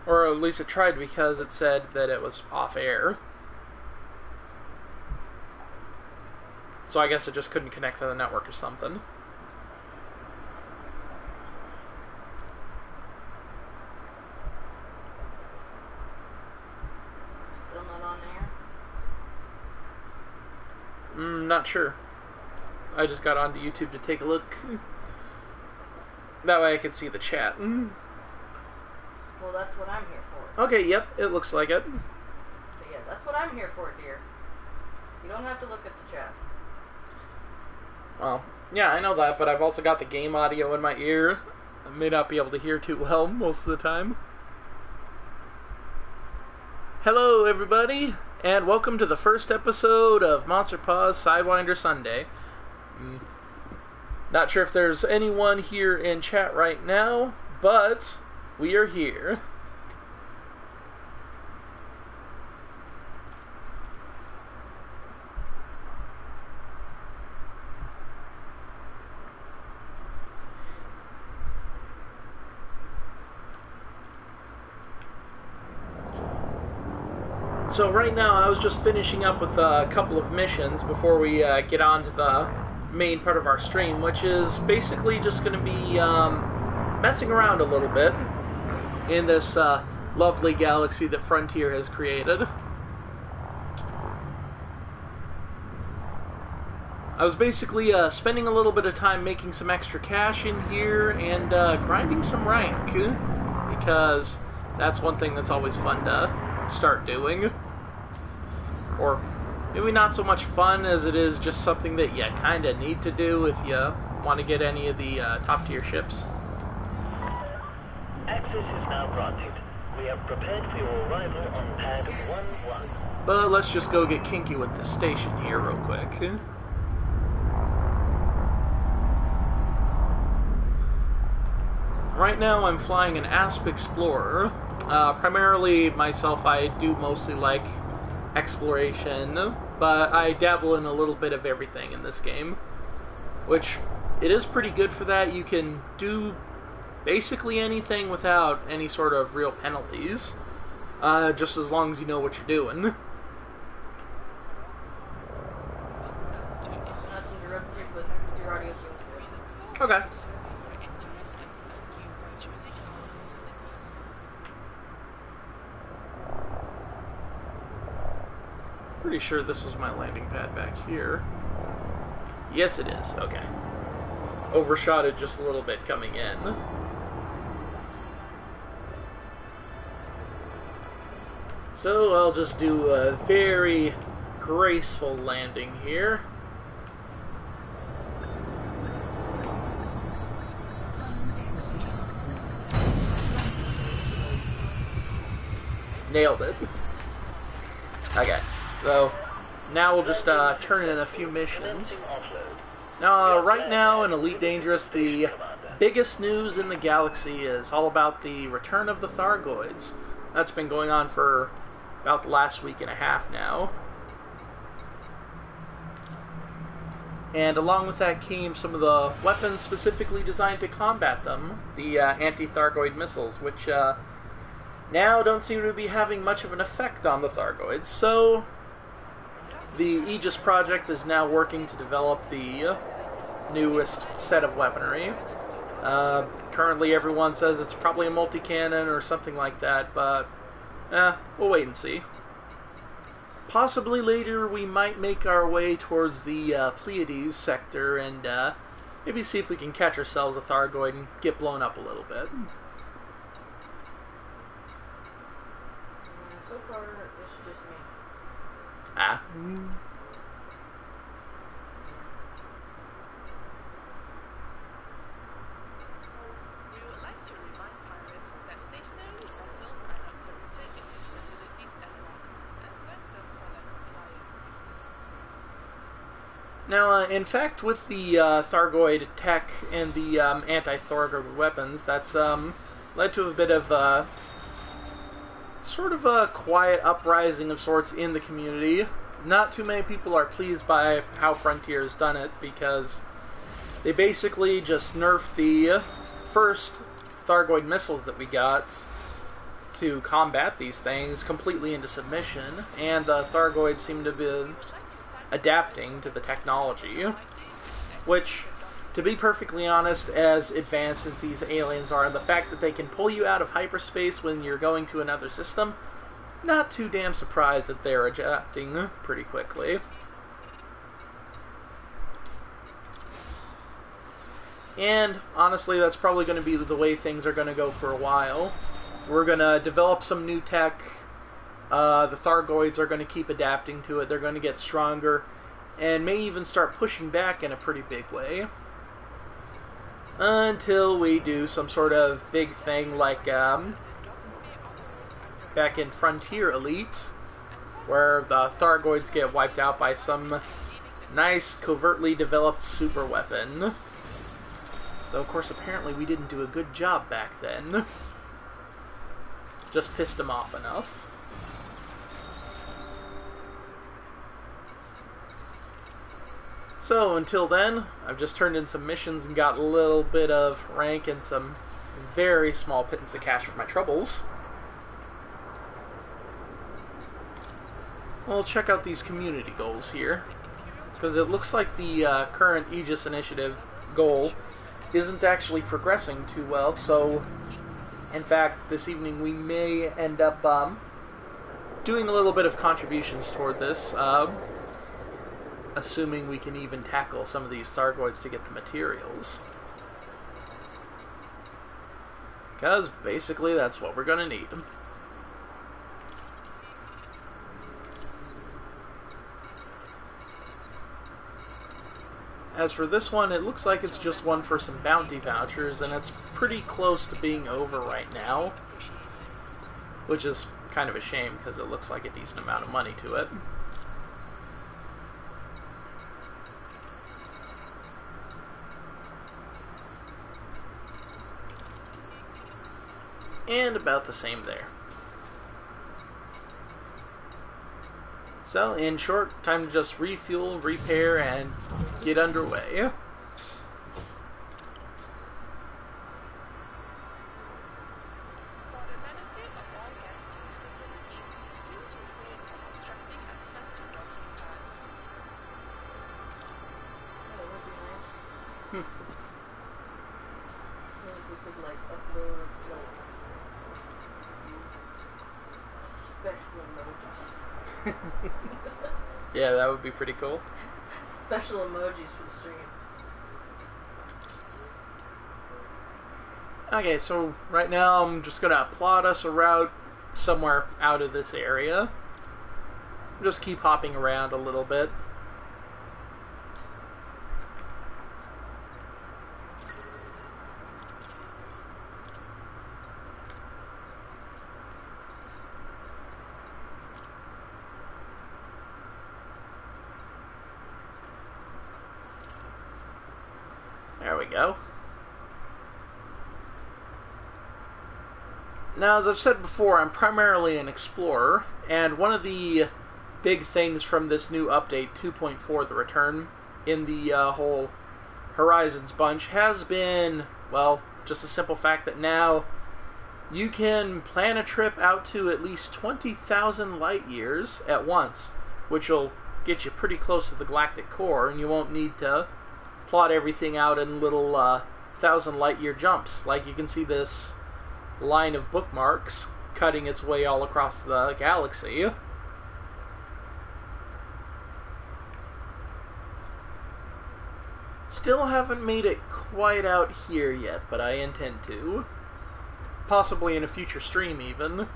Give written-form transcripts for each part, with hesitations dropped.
Or at least it tried, because it said that it was off air. So I guess it just couldn't connect to the network or something. Still not on air? Not sure. I just got onto YouTube to take a look. That way I could see the chat. Well, that's what I'm here for. Okay, yep, it looks like it. But yeah, that's what I'm here for, dear. You don't have to look at the chat. Well, yeah, I know that, but I've also got the game audio in my ear. I may not be able to hear too well most of the time. Hello, everybody, and welcome to the first episode of Monster Paw's Sidewinder Sunday. Not sure if there's anyone here in chat right now, but we are here. So right now I was just finishing up with a couple of missions before we get on to the main part of our stream, which is basically just going to be messing around a little bit in this lovely galaxy that Frontier has created. I was basically spending a little bit of time making some extra cash in here and grinding some rank, because that's one thing that's always fun to start doing. Or maybe not so much fun as it is just something that you kind of need to do if you want to get any of the top tier ships. Access is now granted. We have prepared for your arrival on pad 1-1. But let's just go get kinky with the station here real quick. Right now I'm flying an Asp Explorer. Primarily myself, I do mostly like exploration, but I dabble in a little bit of everything in this game, which it is pretty good for that. You can do basically anything without any sort of real penalties, just as long as you know what you're doing. Not to interrupt you, but your audio seems good. Okay. Pretty sure this was my landing pad back here. Yes, it is. Okay. Overshot it just a little bit coming in. So I'll just do a very graceful landing here. Nailed it. Okay. So, now we'll just turn in a few missions. Now, right now in Elite Dangerous, the biggest news in the galaxy is all about the return of the Thargoids. That's been going on for about the last week and a half now. And along with that came some of the weapons specifically designed to combat them, the anti-Thargoid missiles, which now don't seem to be having much of an effect on the Thargoids. So the Aegis project is now working to develop the newest set of weaponry. Currently everyone says it's probably a multi-cannon or something like that, but we'll wait and see. Possibly later we might make our way towards the Pleiades sector and maybe see if we can catch ourselves a Thargoid and get blown up a little bit. So far, it's just me. Ah. Now, in fact, with the Thargoid tech and the anti-Thargoid weapons, that's led to a bit of sort of a quiet uprising of sorts in the community. Not too many people are pleased by how Frontier has done it, because they basically just nerfed the first Thargoid missiles that we got to combat these things completely into submission, and the Thargoids seem to be adapting to the technology, which, to be perfectly honest, as advanced as these aliens are, the fact that they can pull you out of hyperspace when you're going to another system, not too damn surprised that they're adapting pretty quickly. And honestly, that's probably going to be the way things are going to go for a while. We're going to develop some new tech. The Thargoids are going to keep adapting to it. They're going to get stronger, and may even start pushing back in a pretty big way. Until we do some sort of big thing like back in Frontier Elite, where the Thargoids get wiped out by some nice, covertly developed super weapon. Though, of course, apparently we didn't do a good job back then. Just pissed them off enough. So, until then, I've just turned in some missions and got a little bit of rank and some very small pittance of cash for my troubles. We'll check out these community goals here, because it looks like the current Aegis Initiative goal isn't actually progressing too well, so in fact this evening we may end up doing a little bit of contributions toward this, assuming we can even tackle some of these Thargoids to get the materials. Because basically that's what we're gonna need. As for this one, it looks like it's just one for some bounty vouchers, and it's pretty close to being over right now. Which is kind of a shame, because it looks like a decent amount of money to it. And about the same there. So, in short, time to just refuel, repair, and get underway. For the benefit of all guests to this facility, please refrain from obstructing access to docking pads. That would be nice. Maybe we could, like, upload, like, special emojis. Yeah, that would be pretty cool. Special emojis for the stream. Okay, so right now I'm just gonna plot us a route somewhere out of this area. Just keep hopping around a little bit. There we go. Now, as I've said before, I'm primarily an explorer, and one of the big things from this new update, 2.4, the return, in the whole Horizons bunch, has been, well, just the simple fact that now you can plan a trip out to at least 20,000 light years at once, which will get you pretty close to the galactic core, and you won't need to plot everything out in little 1,000 light year jumps. Like, you can see this line of bookmarks cutting its way all across the galaxy. Still haven't made it quite out here yet, but I intend to. Possibly in a future stream, even.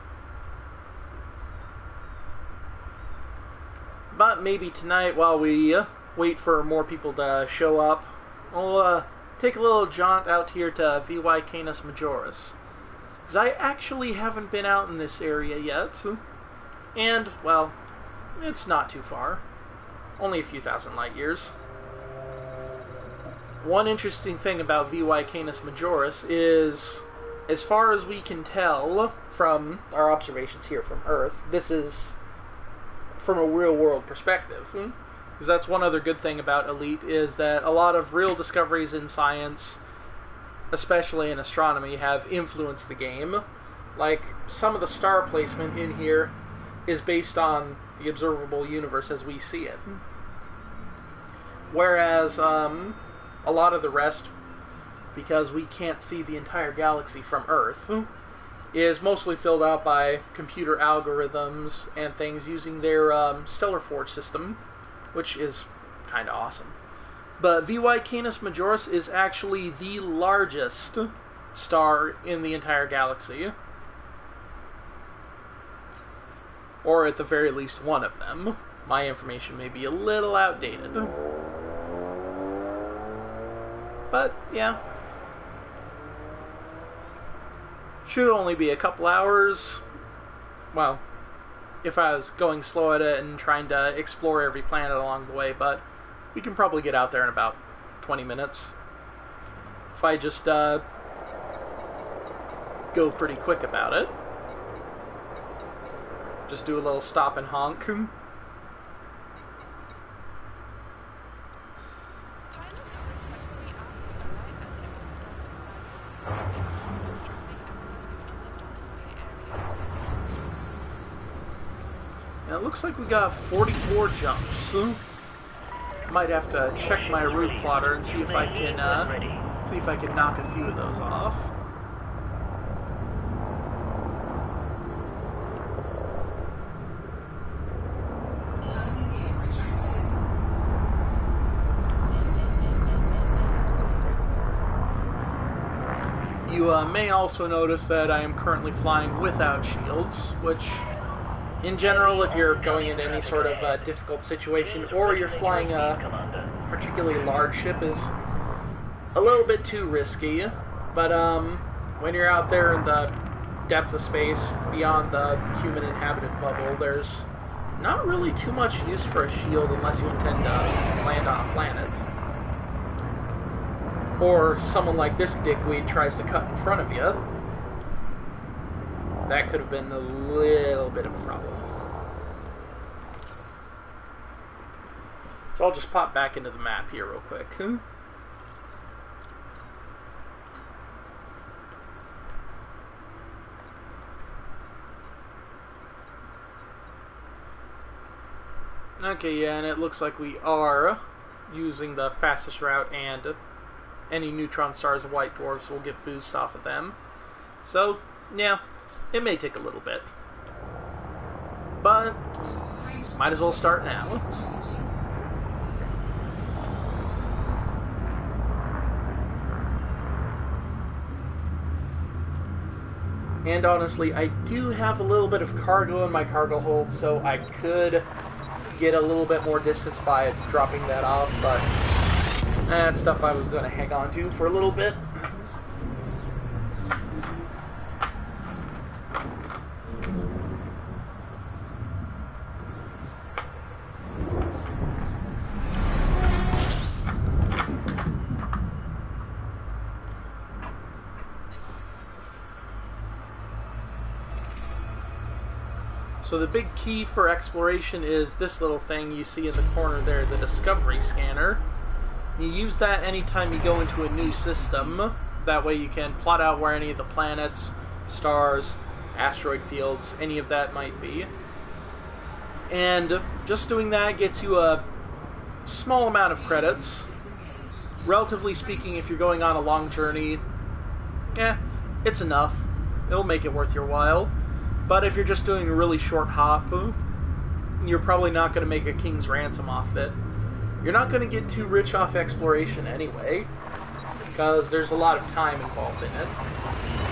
But maybe tonight, while we wait for more people to show up, we'll take a little jaunt out here to VY Canis Majoris. Because I actually haven't been out in this area yet. And, well, it's not too far. Only a few thousand light years. One interesting thing about VY Canis Majoris is, as far as we can tell from our observations here from Earth, this is from a real-world perspective. Because that's one other good thing about Elite, is that a lot of real discoveries in science, especially in astronomy, have influenced the game. like, some of the star placement in here is based on the observable universe as we see it. Whereas, a lot of the rest, because we can't see the entire galaxy from Earth, is mostly filled out by computer algorithms and things using their stellar forge system, which is kind of awesome. But VY Canis Majoris is actually the largest star in the entire galaxy. Or at the very least one of them. My information may be a little outdated. But, yeah. Should only be a couple hours. Well, if I was going slow at it and trying to explore every planet along the way, but we can probably get out there in about 20 minutes. If I just go pretty quick about it. Just do a little stop and honk. Now it looks like we got 44 jumps. Might have to check my route plotter and see if I can knock a few of those off. You may also notice that I am currently flying without shields, which, in general, if you're going into any sort of difficult situation, or you're flying a particularly large ship, is a little bit too risky. But when you're out there in the depths of space, beyond the human-inhabited bubble, there's not really too much use for a shield unless you intend to land on a planet. Or someone like this dickweed tries to cut in front of you. That could have been a little bit of a problem. So I'll just pop back into the map here real quick. Okay, yeah, and it looks like we are using the fastest route, and any neutron stars and white dwarfs will get boosts off of them. So, yeah, it may take a little bit. But, might as well start now. And honestly, I do have a little bit of cargo in my cargo hold, so I could get a little bit more distance by dropping that off, but that's stuff I was going to hang on to for a little bit. So the big key for exploration is this little thing you see in the corner there, the Discovery Scanner. You use that anytime you go into a new system. That way you can plot out where any of the planets, stars, asteroid fields, any of that might be. And just doing that gets you a small amount of credits. Relatively speaking, if you're going on a long journey, it's enough. It'll make it worth your while. But if you're just doing a really short hop, you're probably not going to make a king's ransom off it. You're not going to get too rich off exploration anyway, because there's a lot of time involved in it.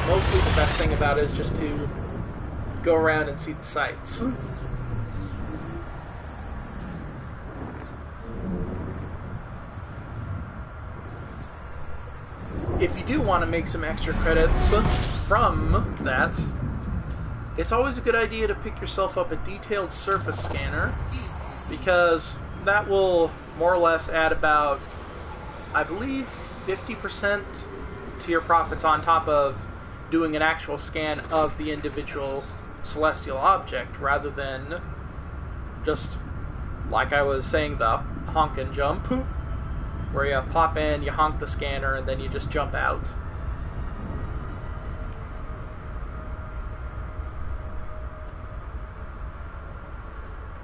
Mostly the best thing about it is just to go around and see the sights. If you do want to make some extra credits from that, it's always a good idea to pick yourself up a detailed surface scanner, because that will more or less add about, I believe, 50% to your profits on top of doing an actual scan of the individual celestial object, rather than just, like I was saying, the honk and jump, where you pop in, you honk the scanner, and then you just jump out.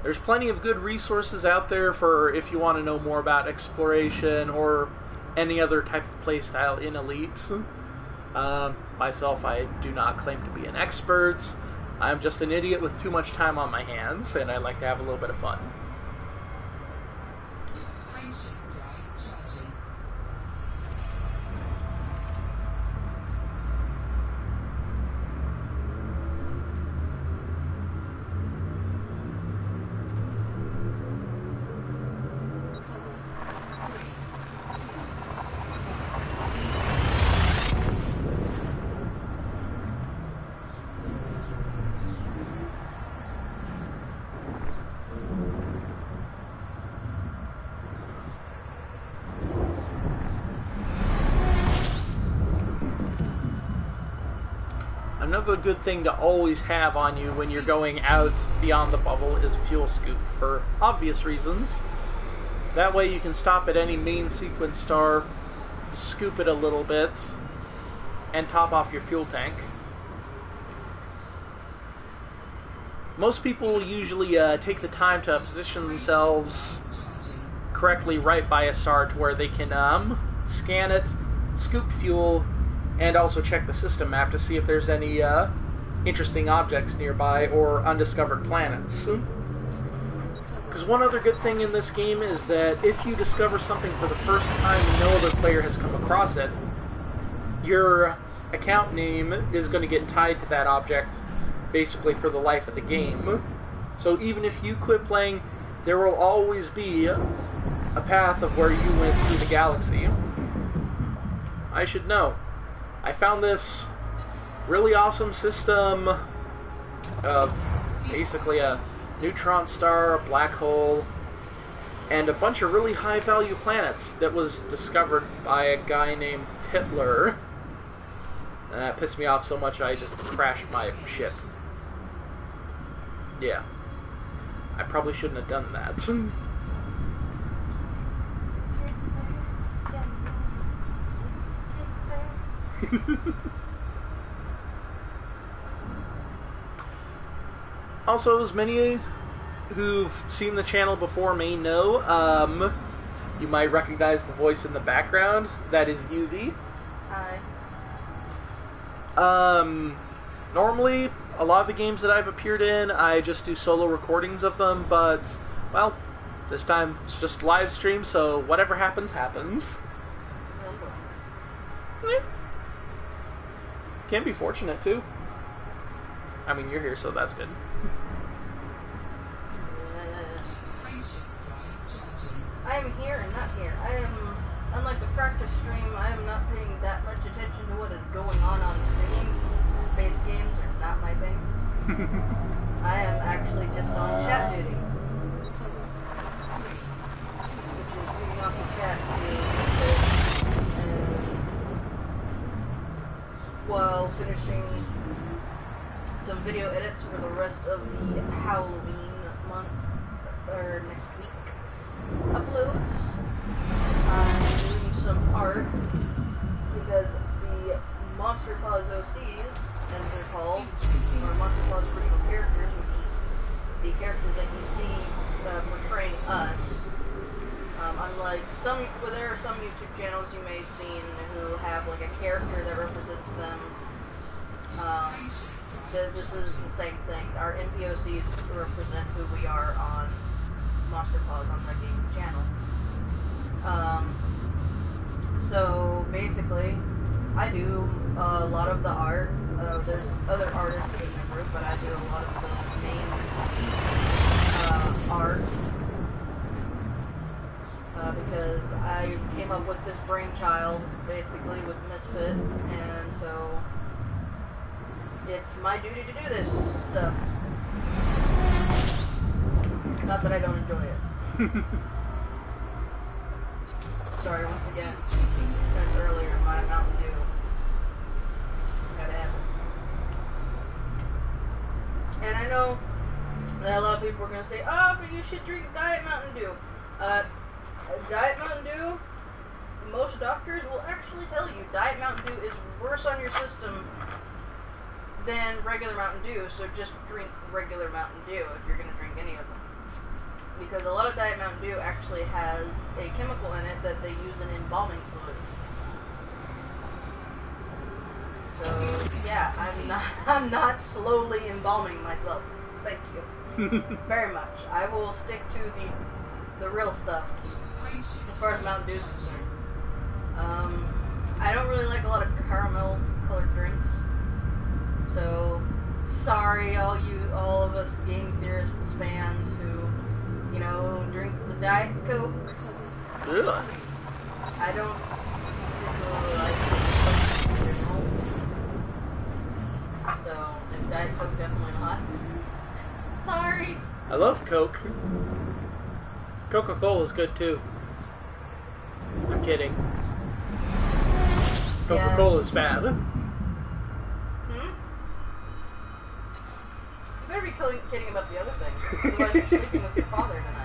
There's plenty of good resources out there for if you want to know more about exploration or any other type of playstyle in Elites. Myself, I do not claim to be an expert. I'm just an idiot with too much time on my hands, and I like to have a little bit of fun. Another good thing to always have on you when you're going out beyond the bubble is a fuel scoop, for obvious reasons. That way you can stop at any main sequence star, scoop it a little bit, and top off your fuel tank. Most people usually take the time to position themselves correctly right by a star to where they can scan it, scoop fuel, and also check the system map to see if there's any interesting objects nearby or undiscovered planets. Because one other good thing in this game is that if you discover something for the first time and no other player has come across it, your account name is going to get tied to that object basically for the life of the game. So even if you quit playing, there will always be a path of where you went through the galaxy. I should know. I found this really awesome system of basically a neutron star, a black hole, and a bunch of really high-value planets that was discovered by a guy named Titler. And that pissed me off so much I just crashed my ship. Yeah. I probably shouldn't have done that. Also, as many who've seen the channel before may know, you might recognize the voice in the background. That is UV. Hi. Normally, a lot of the games that I've appeared in, I just do solo recordings of them, but, well, this time it's just live stream, so whatever happens, happens. Yeah. Can be fortunate, too. I mean, you're here, so that's good. I am here and not here. I am, unlike the practice stream, I am not paying that much attention to what is going on screen. Space games are not my thing. I am actually just on chat duty. Which is reading off the chat while finishing some video edits for the rest of the Halloween month, or next week uploads. I'm doing some art because the Monster Paws OCs, as they're called, or Monster Paws original characters, which is the characters that you see portraying us. Unlike there are some YouTube channels you may have seen who have like a character that represents them. This is the same thing. Our NPOCs represent who we are on Monster Paws on the gaming channel. So basically, I do a lot of the art. There's other artists in the group, but I do a lot of the main art. Because I came up with this brainchild, basically, with Misfit, and so it's my duty to do this stuff. Not that I don't enjoy it. Sorry, once again, as earlier, my Mountain Dew. Gotta have it. And I know that a lot of people are gonna say, "Oh, but you should drink Diet Mountain Dew." Diet Mountain Dew, most doctors will actually tell you Diet Mountain Dew is worse on your system than regular Mountain Dew, so just drink regular Mountain Dew if you're going to drink any of them. Because a lot of Diet Mountain Dew actually has a chemical in it that they use in embalming fluids. So yeah, I'm not slowly embalming myself. Thank you very much. I will stick to the real stuff as far as Mountain Dew is concerned. I don't really like a lot of caramel colored drinks. So sorry, all of us game theorists fans who, you know, drink the Diet Coke. Ugh. I don't particularly like it. So, if Diet Coke definitely not. Sorry. I love Coke. Coca-Cola is good too. I'm kidding. Coca-Cola is bad. You better be kidding about the other thing. Otherwise you're sleeping with your father tonight.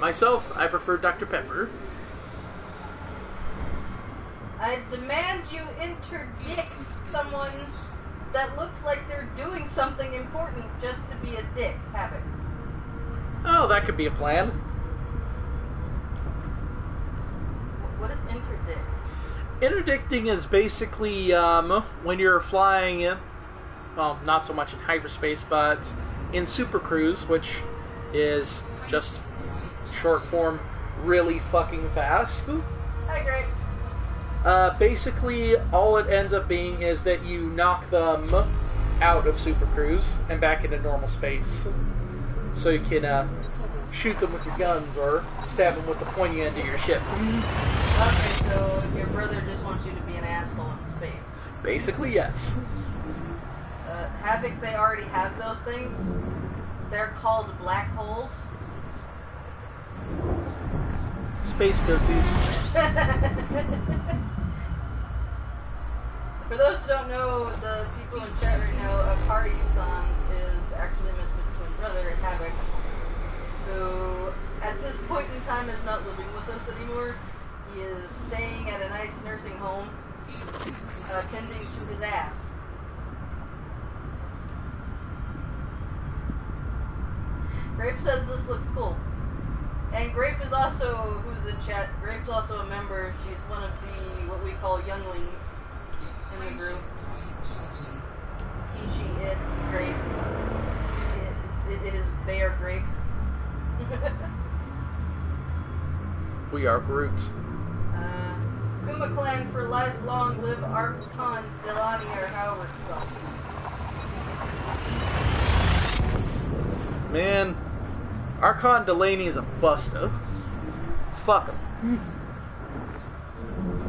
Myself, I prefer Dr. Pepper. I demand you interdict someone that looks like they're doing something important just to be a dick. Have it. Oh, that could be a plan. What is interdict? Interdicting is basically when you're flying, well, not so much in hyperspace, but in Super Cruise, which is just short form, really fucking fast. Hi, Grape. Basically, all it ends up being is that you knock them out of Super Cruise and back into normal space. So you can shoot them with your guns or stab them with the pointy end of your ship. Okay, so your brother just wants you to be an asshole in space. Basically, yes. Havoc, they already have those things. They're called black holes. Space Tootsies. For those who don't know, the people in chat right now, Akari-san is actually Misfit's twin brother, Havoc, who at this point in time is not living with us anymore. He is staying at a nice nursing home, tending to his ass. Grape says this looks cool. And Grape is also, who's in chat, Grape's also a member. She's one of the, what we call younglings in the group. He, she, it, Grape. It is, they are Grape. We are Groot. Kuma Clan for lifelong live Archon Delani or however it's spelled. Man, Archon Delaney is a busta. Fuck him.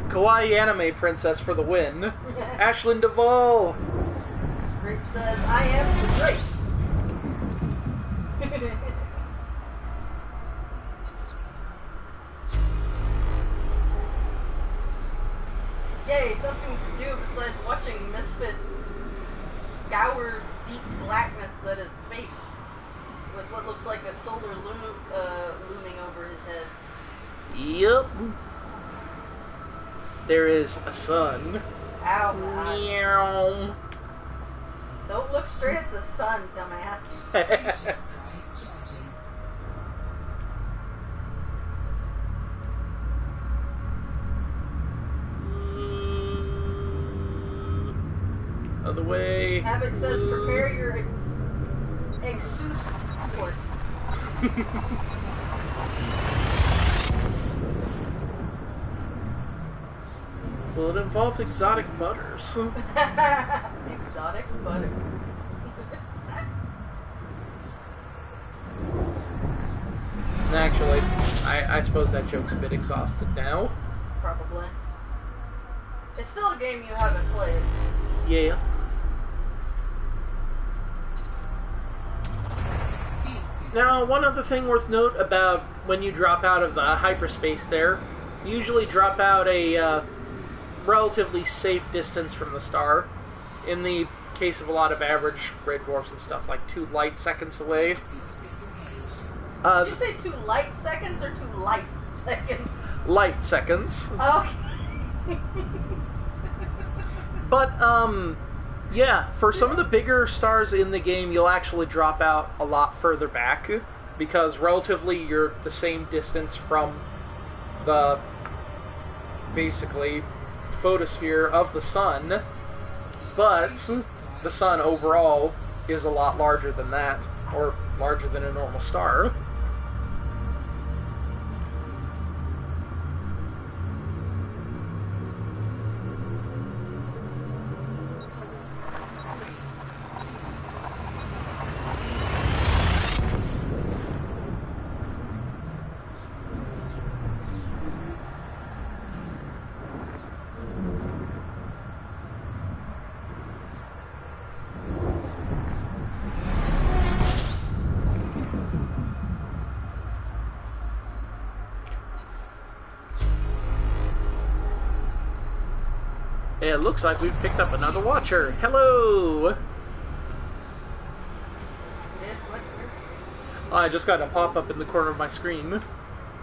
Kawaii anime princess for the win. Ashlyn Duvall. Grape says, I am the Grape. Yay, something to do besides watching Misfit scour deep blackness that is space with what looks like a solar looming over his head. Yep. There is a sun. Ow. Meow. Don't look straight at the sun, dumbass. Other way. Havoc says, prepare your exhaust port. Will it involve exotic butters? Exotic butter. Actually, I suppose that joke's a bit exhausted now. Probably. It's still a game you haven't played. Yeah. Now, one other thing worth note about when you drop out of the hyperspace there, you usually drop out a relatively safe distance from the star. In the case of a lot of average red dwarfs and stuff, like 2 light seconds away. Did you say 2 light seconds or 2 light seconds? Light seconds. Okay. But, yeah, for some of the bigger stars in the game, you'll actually drop out a lot further back, because relatively you're the same distance from the, basically, photosphere of the sun, but the sun overall is a lot larger than that, or larger than a normal star. It looks like we've picked up another watcher. Hello! Oh, I just got a pop-up in the corner of my screen.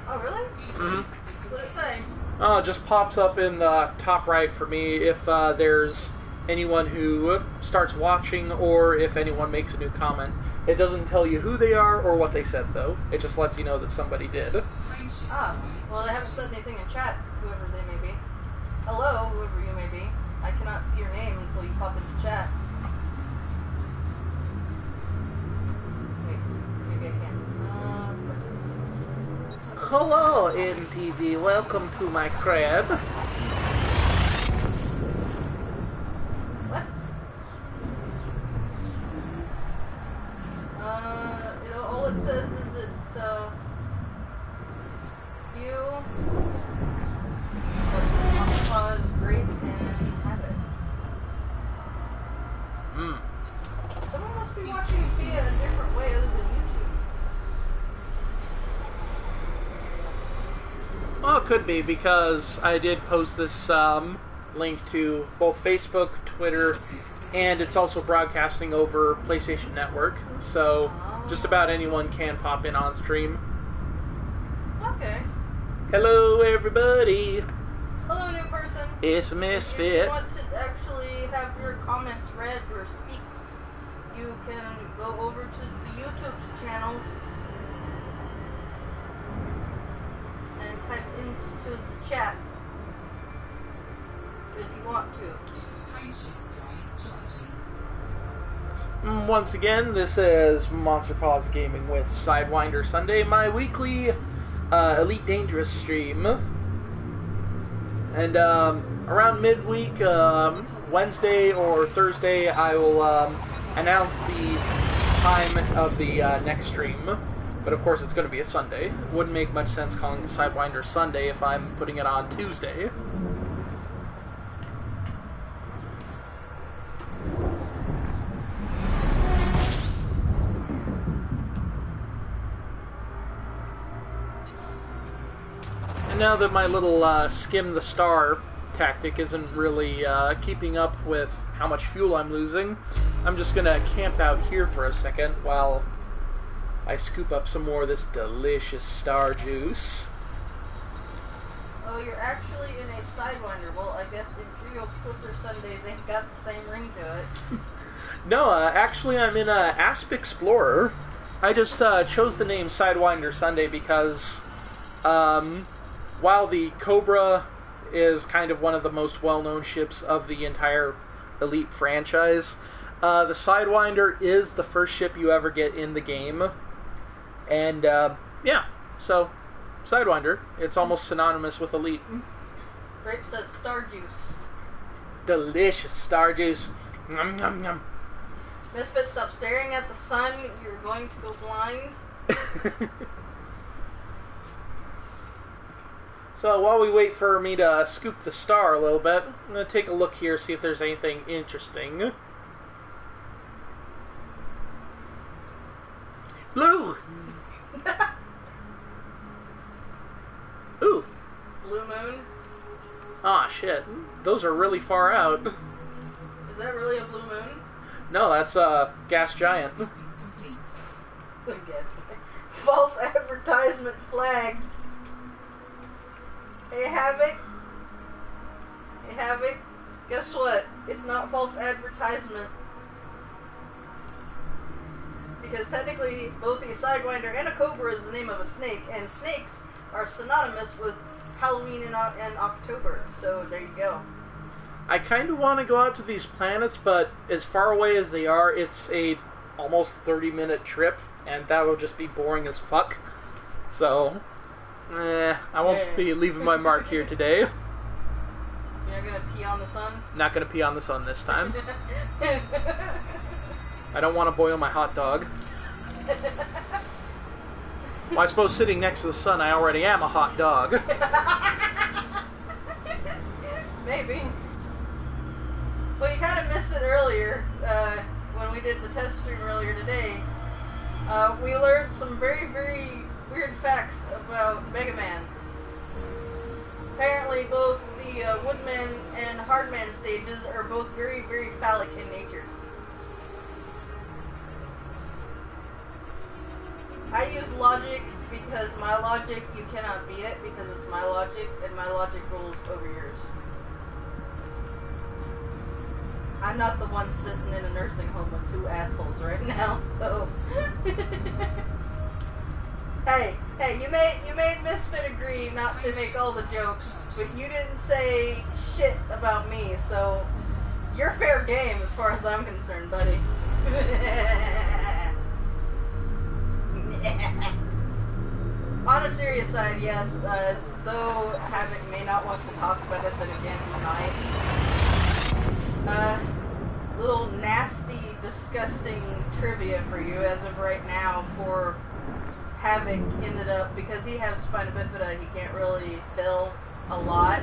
Oh, really? Mm-hmm. What did it say? Oh, it just pops up in the top right for me if there's anyone who starts watching or if anyone makes a new comment. It doesn't tell you who they are or what they said, though. It just lets you know that somebody did. Ah, well, they haven't said anything in chat, whoever they may be. Hello, whoever you may be. I cannot see your name until you pop into chat. Wait, maybe I can. Hello, NPD. Welcome to my crib. What? All it says is it's, you, cause, great, and habit. Someone must be watching via a different way other than YouTube. Well, it could be, because I did post this link to both Facebook, Twitter, and it's also broadcasting over PlayStation Network, so just about anyone can pop in on stream. Okay. Hello, everybody! Hello, new person. It's a If misfit. you want to actually have your comments read or speaks, you can go over to the YouTube's channels and type into the chat if you want to. Once again, this is Monster Paws Gaming with Sidewinder Sunday, my weekly Elite Dangerous stream. And around midweek, Wednesday or Thursday, I will announce the time of the next stream. But of course, it's going to be a Sunday. Wouldn't make much sense calling it Sidewinder Sunday if I'm putting it on Tuesday. And now that my little skim the star tactic isn't really keeping up with how much fuel I'm losing, I'm just gonna camp out here for a second while I scoop up some more of this delicious star juice. Oh, you're actually in a Sidewinder. Well, I guess Imperial Clipper Sundays ain't got the same ring to it. No, actually I'm in Asp Explorer. I just chose the name Sidewinder Sunday because while the Cobra is kind of one of the most well-known ships of the entire Elite franchise, the Sidewinder is the first ship you ever get in the game. And, yeah, so, Sidewinder, it's almost synonymous with Elite. Grape says star juice. Delicious star juice. Nom, nom, nom. Misfit, stop staring at the sun. You're going to go blind. So while we wait for me to scoop the star a little bit, I'm going to take a look here, see if there's anything interesting. Blue! Ooh. Blue moon? Ah, shit. Those are really far out. Is that really a blue moon? No, that's a gas giant. False advertisement flagged. Hey, Havoc. Hey, Havoc. Guess what? It's not false advertisement. Because technically, both a Sidewinder and a Cobra is the name of a snake, and snakes are synonymous with Halloween in October. So there you go. I kind of want to go out to these planets, but as far away as they are, it's a almost 30-minute trip, and that will just be boring as fuck. So, I won't be leaving my mark here today. You're not gonna pee on the sun? Not gonna pee on the sun this time. I don't want to boil my hot dog. Well, I suppose sitting next to the sun, I already am a hot dog. Maybe. Well, you kind of missed it earlier, when we did the test stream earlier today. We learned some very, very weird facts about Mega Man. Apparently, both the Woodman and Hardman stages are both very, very phallic in nature. I use logic because my logic, you cannot beat it because it's my logic, and my logic rules over yours. I'm not the one sitting in a nursing home with two assholes right now, so... Hey, you made Misfit agree not to make all the jokes, but you didn't say shit about me, so you're fair game as far as I'm concerned, buddy. On a serious side, yes, though Havoc may not want to talk about it, then again he might. Little nasty, disgusting trivia for you as of right now for Havoc ended up, because he has spina bifida, he can't really feel a lot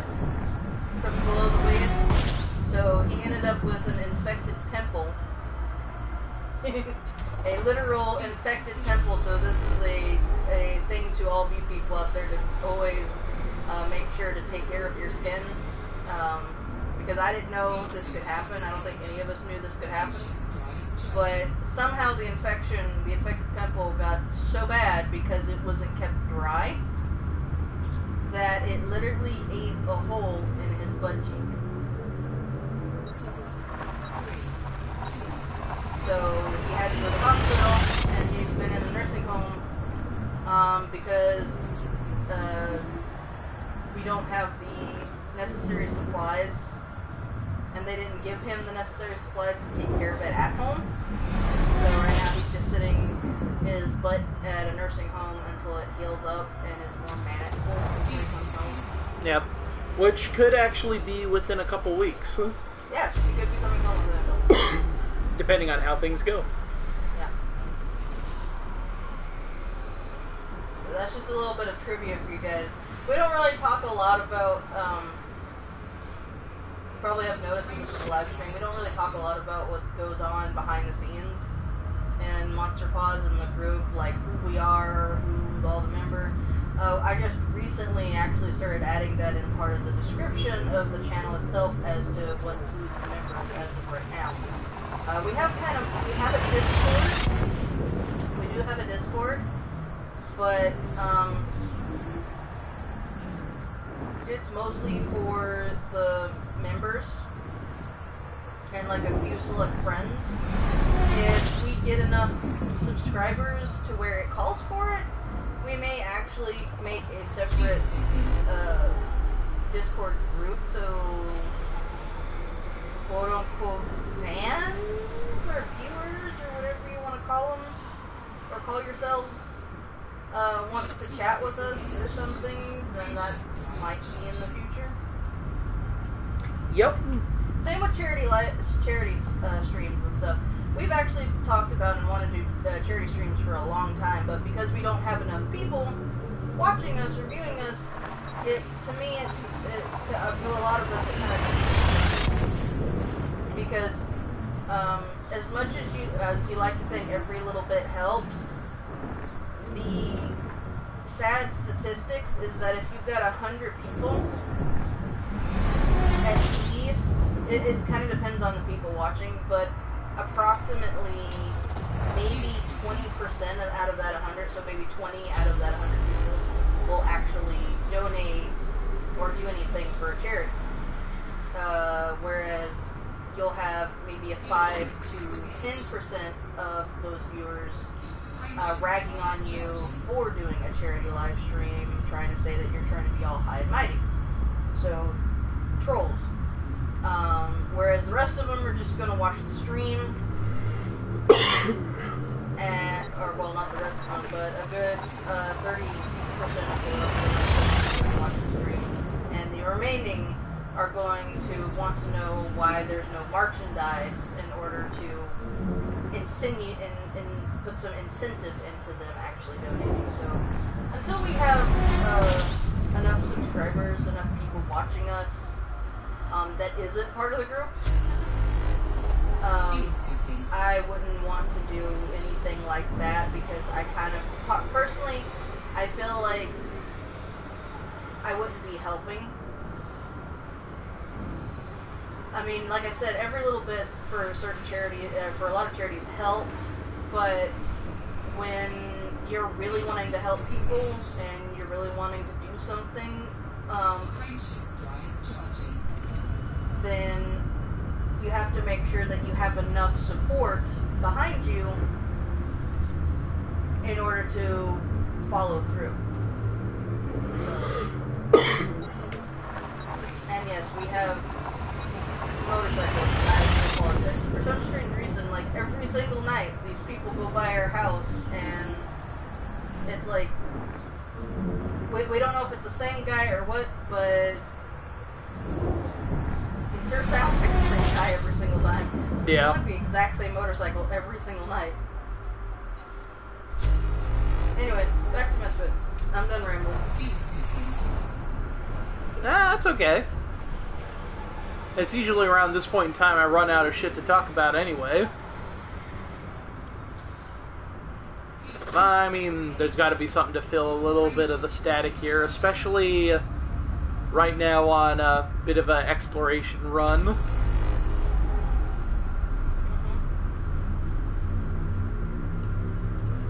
from below the waist, so he ended up with an infected pimple. A literal infected pimple, so this is a thing to all you people out there to always make sure to take care of your skin, because I didn't know this could happen. I don't think any of us knew this could happen, but somehow the infected pimple got so bad because it wasn't kept dry that it literally ate a hole in his butt cheek. So he had to go to the hospital, and he's been in the nursing home because we don't have the necessary supplies, and they didn't give him the necessary supplies to take care of it at home. So right now he's just sitting his butt at a nursing home until it heals up and is more manageable until he comes home. Yep. Which could actually be within a couple weeks. Yes, he could be coming home within a couple weeks. Depending on how things go. Yeah. So that's just a little bit of trivia for you guys. We don't really talk a lot about, you probably have noticed in the live stream, we don't really talk a lot about what goes on behind the scenes in Monster Paws and the group, like who we are, who's all the member. I just recently actually started adding that in part of the description of the channel itself as to who's the member as of right now. We have a Discord. We do have a Discord, but it's mostly for the members and like a few select friends. If we get enough subscribers to where it calls for it, we may actually make a separate Discord group, so quote unquote fans or viewers or whatever you want to call them or call yourselves wants to chat with us or something, then that might be in the future. Yep. Same with charity streams and stuff. We've actually talked about and wanted to do charity streams for a long time, but because we don't have enough people watching us or viewing us, to a lot of us, it kind of, because as much as you like to think every little bit helps, the sad statistics is that if you've got 100 people, at least, it kind of depends on the people watching, but approximately maybe 20% out of that 100, so maybe 20 out of that 100 people will actually donate or do anything for a charity. Whereas have maybe a 5 to 10% of those viewers ragging on you for doing a charity live stream, trying to say that you're trying to be all high and mighty. So, trolls. Whereas the rest of them are just going to watch the stream, or well, not the rest of them, but a good 30% of them are going to watch the stream, and the remaining are going to want to know why there's no merchandise in order to insinuate and put some incentive into them actually donating. So until we have enough subscribers, enough people watching us that isn't part of the group, I wouldn't want to do anything like that, because I kind of, personally, I feel like I wouldn't be helping. I mean, like I said, every little bit for a certain charity, for a lot of charities helps, but when you're really wanting to help people and you're really wanting to do something, then you have to make sure that you have enough support behind you in order to follow through. So, and yes, we have motorcycles. I apologize. For some strange reason, like every single night, these people go by our house, and it's like we don't know if it's the same guy or what, but he sure sounds like the same guy every single time. Yeah. It's like the exact same motorcycle every single night. Anyway, back to Misfit. I'm done rambling. Nah, that's okay. It's usually around this point in time I run out of shit to talk about anyway. I mean, there's got to be something to fill a little bit of the static here, especially right now on a bit of an exploration run.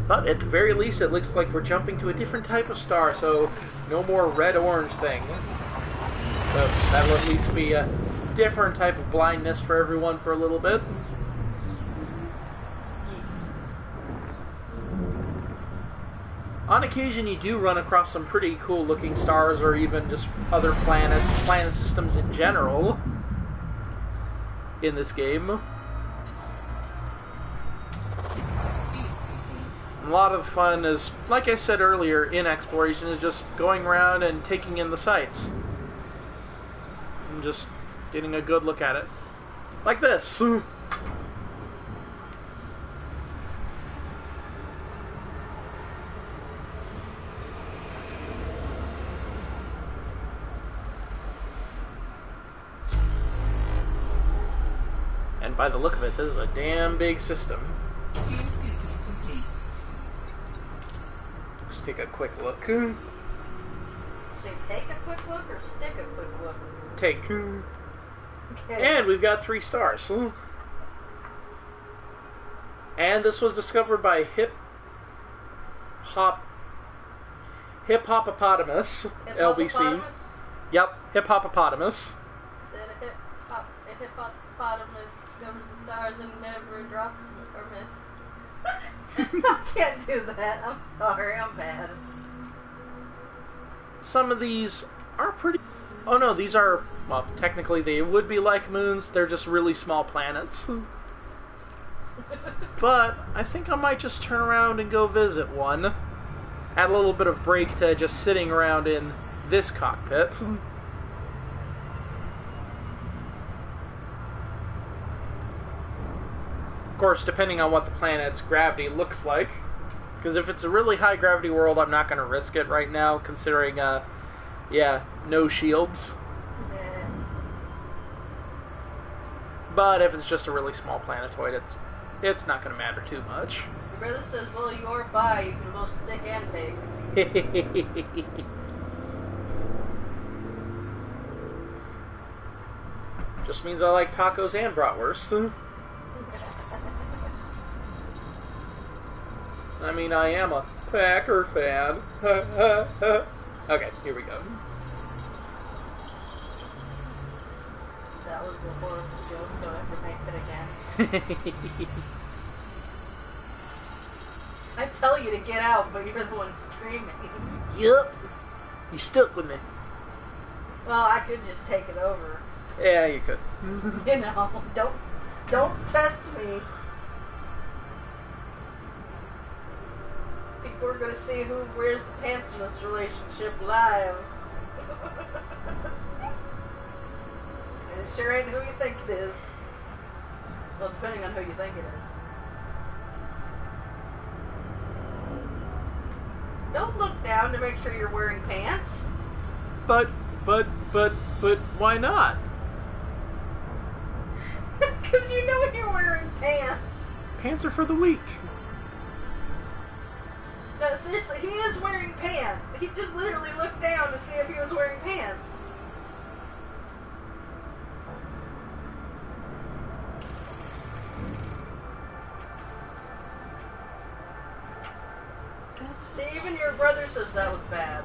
But at the very least, it looks like we're jumping to a different type of star, so no more red-orange thing. So that'll at least be a different type of blindness for everyone for a little bit. On occasion, you do run across some pretty cool-looking stars, or even just other planets, planet systems in general, in this game. A lot of fun is, like I said earlier, in exploration is just going around and taking in the sights. And just getting a good look at it. Like this. And by the look of it, this is a damn big system. Let's take a quick look. Should take a quick look or stick a quick look? Take. Okay. And we've got 3 stars. And this was discovered by Hippopotamus, LBC. Yep, Hippopotamus. Said a hippopotamus discovers the stars and never drops or miss. I can't do that. I'm sorry. I'm bad. Some of these are pretty... Oh no, these are... Well, technically they would be like moons. They're just really small planets. But I think I might just turn around and go visit one. Add a little bit of break to just sitting around in this cockpit. Of course, depending on what the planet's gravity looks like. Because if it's a really high gravity world, I'm not going to risk it right now, considering, yeah, no shields. Yeah. But if it's just a really small planetoid, it's not going to matter too much. Your brother says, well, you're bi, you can both stick and take. Just means I like tacos and bratwurst. I mean, I am a Packer fan. Okay, here we go. That was a horrible joke. Don't ever make it again. I tell you to get out, but you're the one screaming. Yup. You stuck with me. Well, I could just take it over. Yeah, you could. You know, don't test me. People are gonna see who wears the pants in this relationship live. And it sure ain't who you think it is. Well, depending on who you think it is. Don't look down to make sure you're wearing pants. But why not? Because you know you're wearing pants. Pants are for the weak. No, seriously, he is wearing pants. He just literally looked down to see if he was wearing pants. See, even your brother says that was bad.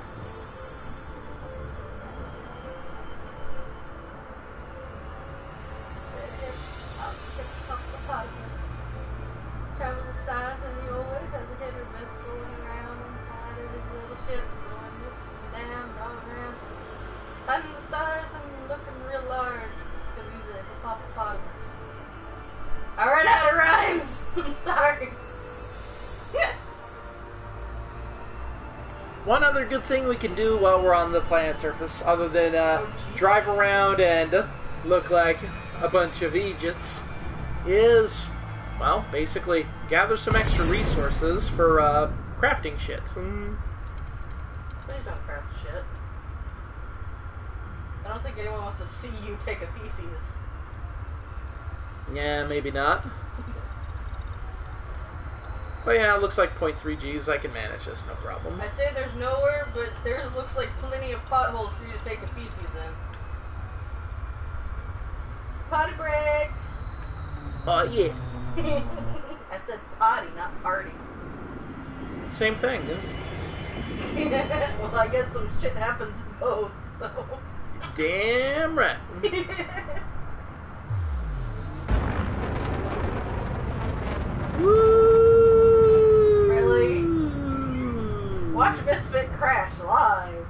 Travis stars and he always has a hit or miss rolling around inside of his little ship, going down, going around, hunting the stars and looking real large because he's a hippopotamus. I ran out of rhymes. I'm sorry. One other good thing we can do while we're on the planet surface, other than drive around and look like a bunch of Egypts, is, well, basically gather some extra resources for crafting shit. Please don't craft shit. I don't think anyone wants to see you take a feces. Yeah, maybe not. But yeah, it looks like 0.3 Gs. I can manage this, no problem. I'd say there's nowhere, but there looks like plenty of potholes for you to take a feces in. Potty break! Yeah. I said potty, not party. Same thing. Well, I guess some shit happens in both, so... Damn right. Woo! Really? Watch Misfit crash live.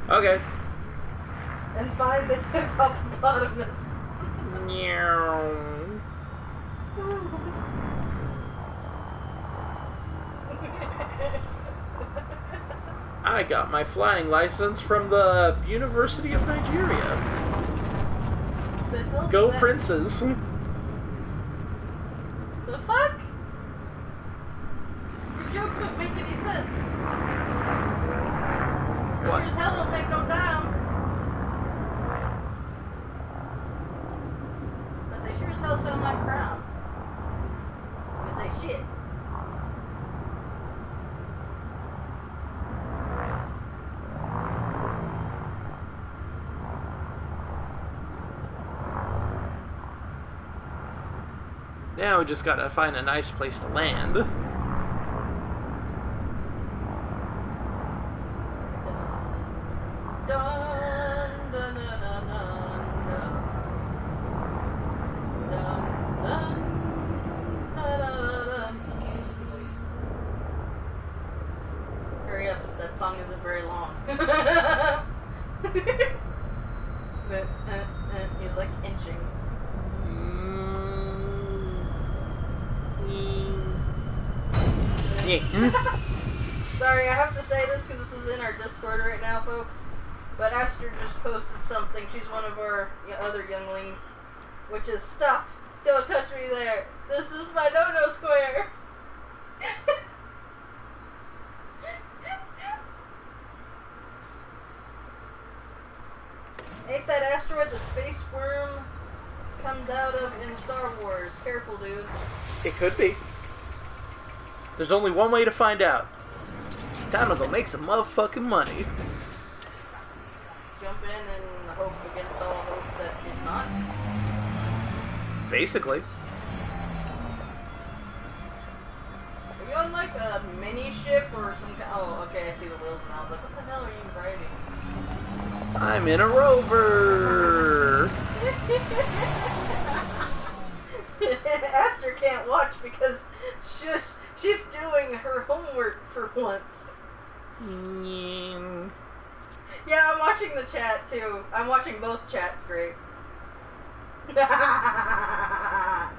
Okay. And find the hippopotamus. Meow. I got my flying license from the University of Nigeria. The hell Go is that? Princes. The fuck? Your jokes don't make any sense. They What? sure as hell don't make no dime. But they sure as hell sound like crown. Because they shit. Now we just gotta find a nice place to land. Dun, dun, dun, dun, dun, dun, dun, dun, dun, dun. Hurry up, that song isn't very long. But, he's like inching. Yeah. Sorry, I have to say this because this is in our Discord right now, folks. But Aster just posted something. She's one of our other younglings, which is stop. Don't touch me there. This is my no-no square. Ain't that asteroid the space worm comes out of in Star Wars? Careful, dude. It could be. There's only one way to find out. Time to go make some motherfucking money. Jump in and hope against all hope that it's not. Basically. Are you on like a mini ship or some kind? Oh, okay, I see the wheels now. But what the hell are you riding? I'm in a rover. Aster can't watch because she's doing her homework for once. Yeah, I'm watching the chat too. I'm watching both chats, great. I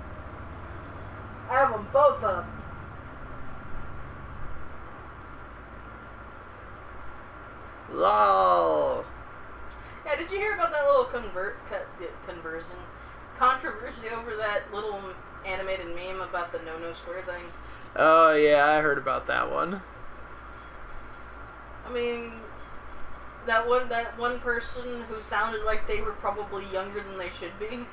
have them both up. LOL. Yeah, did you hear about that little controversy over that little animated meme about the no square thing? Oh yeah, I heard about that one. I mean, that one person who sounded like they were probably younger than they should be.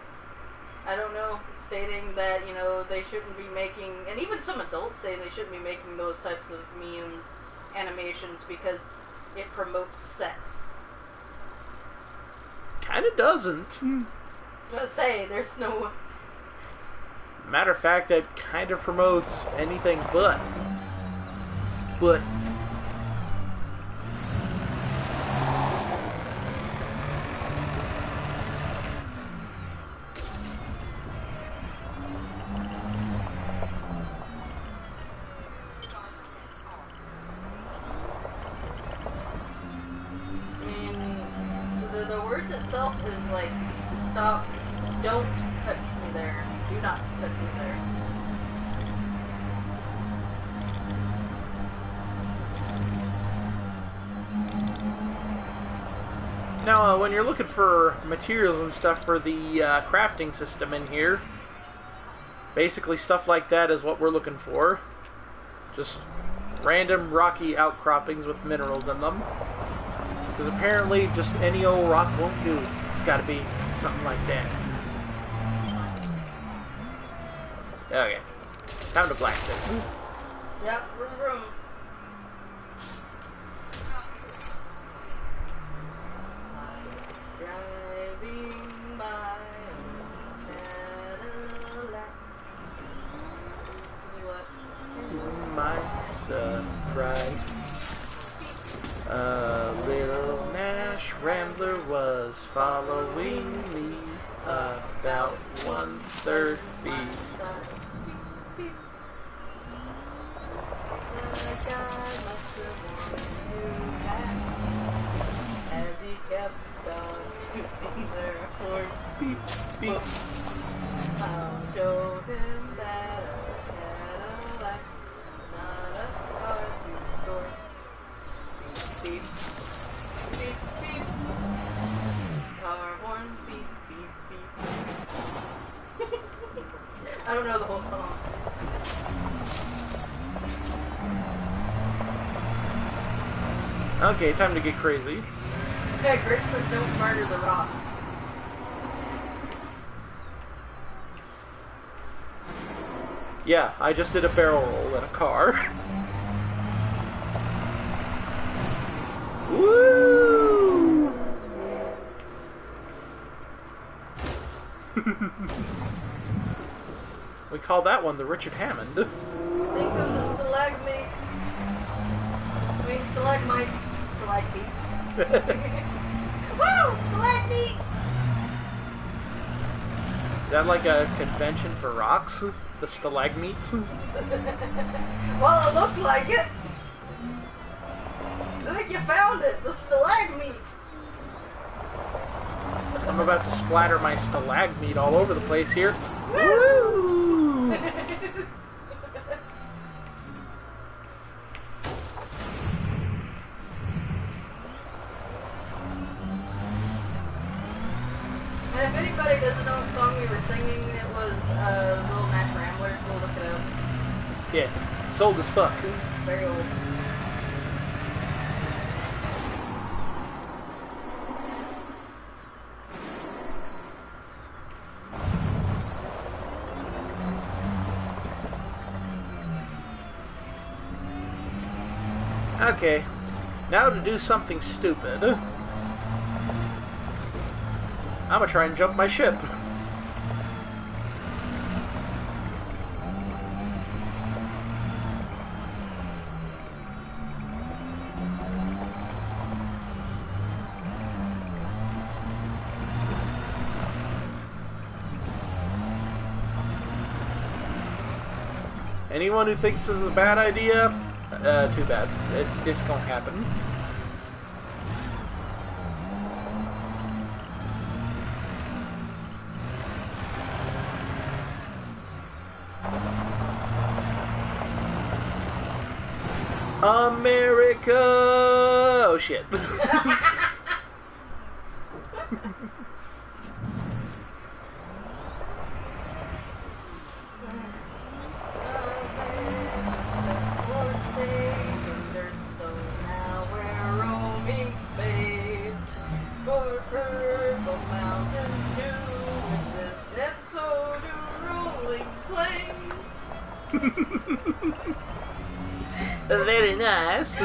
I don't know, stating that, you know, they shouldn't be making, and even some adults stating they shouldn't be making those types of meme animations because it promotes sex. Kinda doesn't. I was gonna say, there's no... Matter of fact, that kind of promotes anything but. The words itself is like, stop, don't touch me there, do not touch me there. Now, when you're looking for materials and stuff for the crafting system in here, basically stuff like that is what we're looking for. Just random rocky outcroppings with minerals in them. Because apparently just any old rock won't do. It's got to be something like that. Okay. Time to blacksmith. Yep, vroom vroom. Driving by Cadillac. What? My surprise. A little Nash Rambler was following me about 1/3 feet. The guy must have wanted to pass as he kept on shooting their horse. Beep, beep. I'll show him that a Cadillac's not a car to store. Beep, beep, beep. Car horn, beep, beep, beep. I don't know the whole song. Okay, time to get crazy. Yeah, Grip says don't murder the rocks. Yeah, I just did a barrel roll in a car. Woo! We call that one the Richard Hammond. Think of the stalagmites. I mean, stalagmites. Stalagmites. Woo! Stalagmite! Is that like a convention for rocks? The stalagmites? Well, it looks like it. I think you found it. The stalagmite. I'm about to splatter my stalagmite all over the place here. Woo! Woo! And if anybody doesn't know what song we were singing, it was Little Nash Rambler. Go look it up. Yeah, it's old as fuck. Very old. Okay, now to do something stupid. I'm gonna try and jump my ship. Anyone who thinks this is a bad idea, too bad. This can't happen. America! Oh shit. Very nice.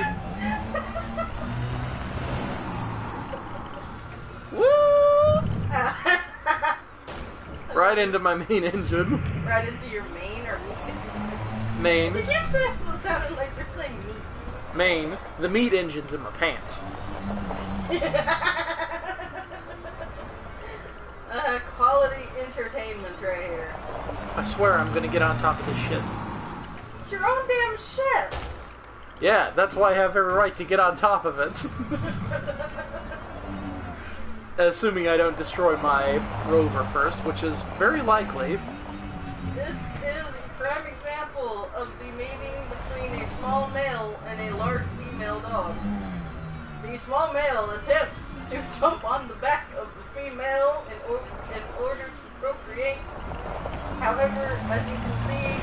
Woo! Right into my main engine. Right into your main or Main. You keep sounding like you're saying meat. Main. The meat engine's in my pants. Quality entertainment right here. I swear I'm gonna get on top of this shit. It's your own damn ship. Yeah, that's why I have every right to get on top of it. Assuming I don't destroy my rover first, which is very likely. This is a prime example of the mating between a small male and a large female dog. The small male attempts to jump on the back of the female in order to procreate. However, as you can see,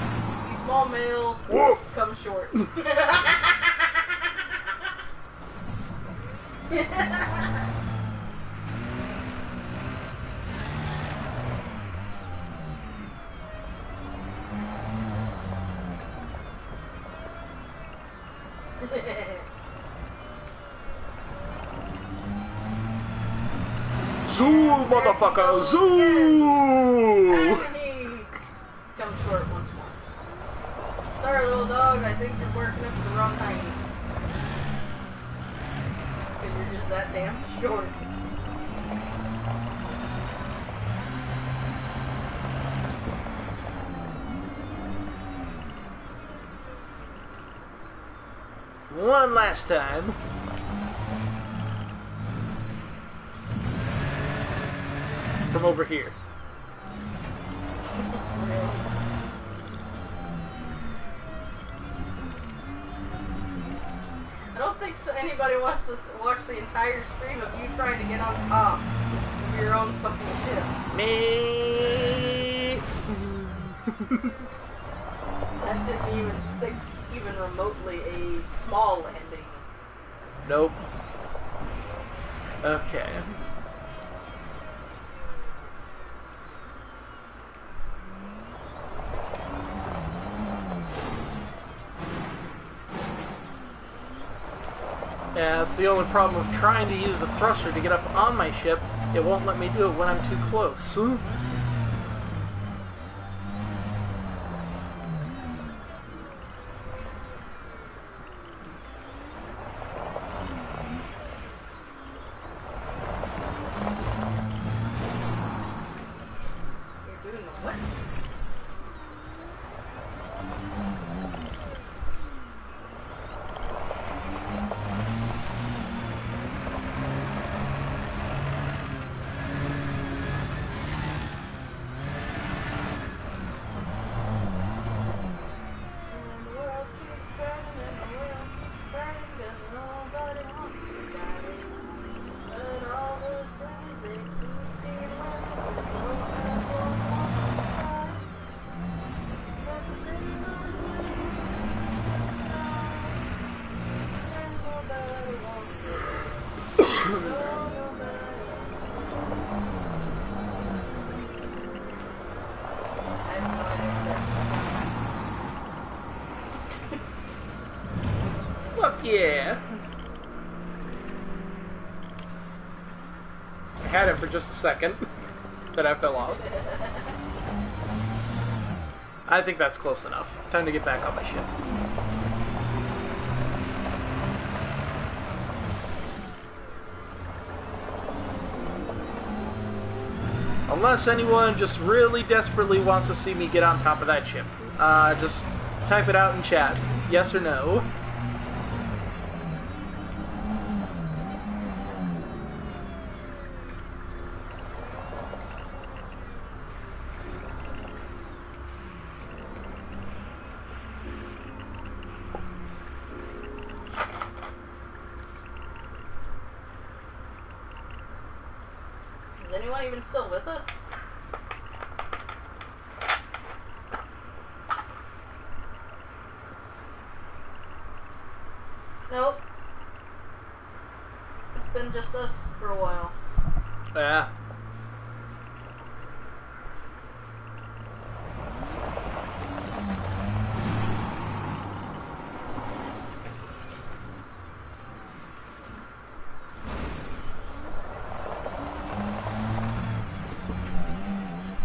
the small male comes short. Zoo, motherfucker! Zoo! Come short once more. Sorry, little dog. I think you're working up to the wrong timing. Because you're just that damn short. One last time. From over here. I don't think anybody wants to watch the entire stream of you trying to get on top of your own fucking ship. Me. That didn't even stick even remotely a small landing. Nope. Okay. Yeah, that's the only problem with trying to use the thruster to get up on my ship. It won't let me do it when I'm too close. You're doing the what? Fuck yeah! I had it for just a second, then I fell off. I think that's close enough. Time to get back on my ship. Unless anyone just really desperately wants to see me get on top of that ship. Just Type it out in chat. Yes or no. Is anyone even still with us? Nope. It's been just us for a while. Yeah.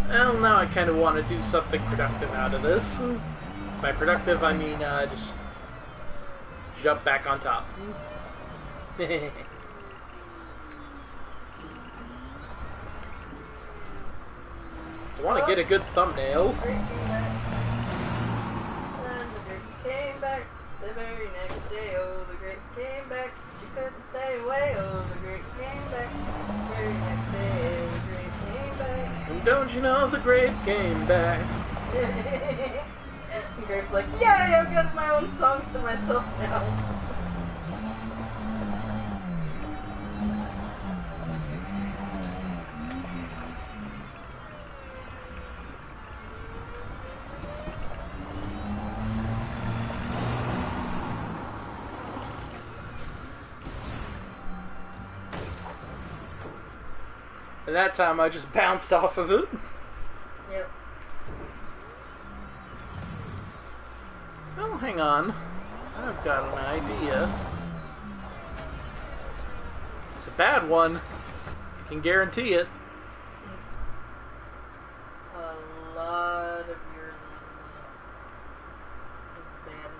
Well, now I kind of want to do something productive out of this. By productive, I mean just jump back on top. I want to get a good thumbnail. Great came back. And the great came back the very next day. Oh, the great came back. She couldn't stay away. Oh, the great came back the very next day. The great came back. And don't you know the great came back? Grape's like, yay, I've got my own song to myself now. And that time I just bounced off of it. Yep. Oh, hang on. I've got an idea. It's a bad one. I can guarantee it. A lot of yours is bad.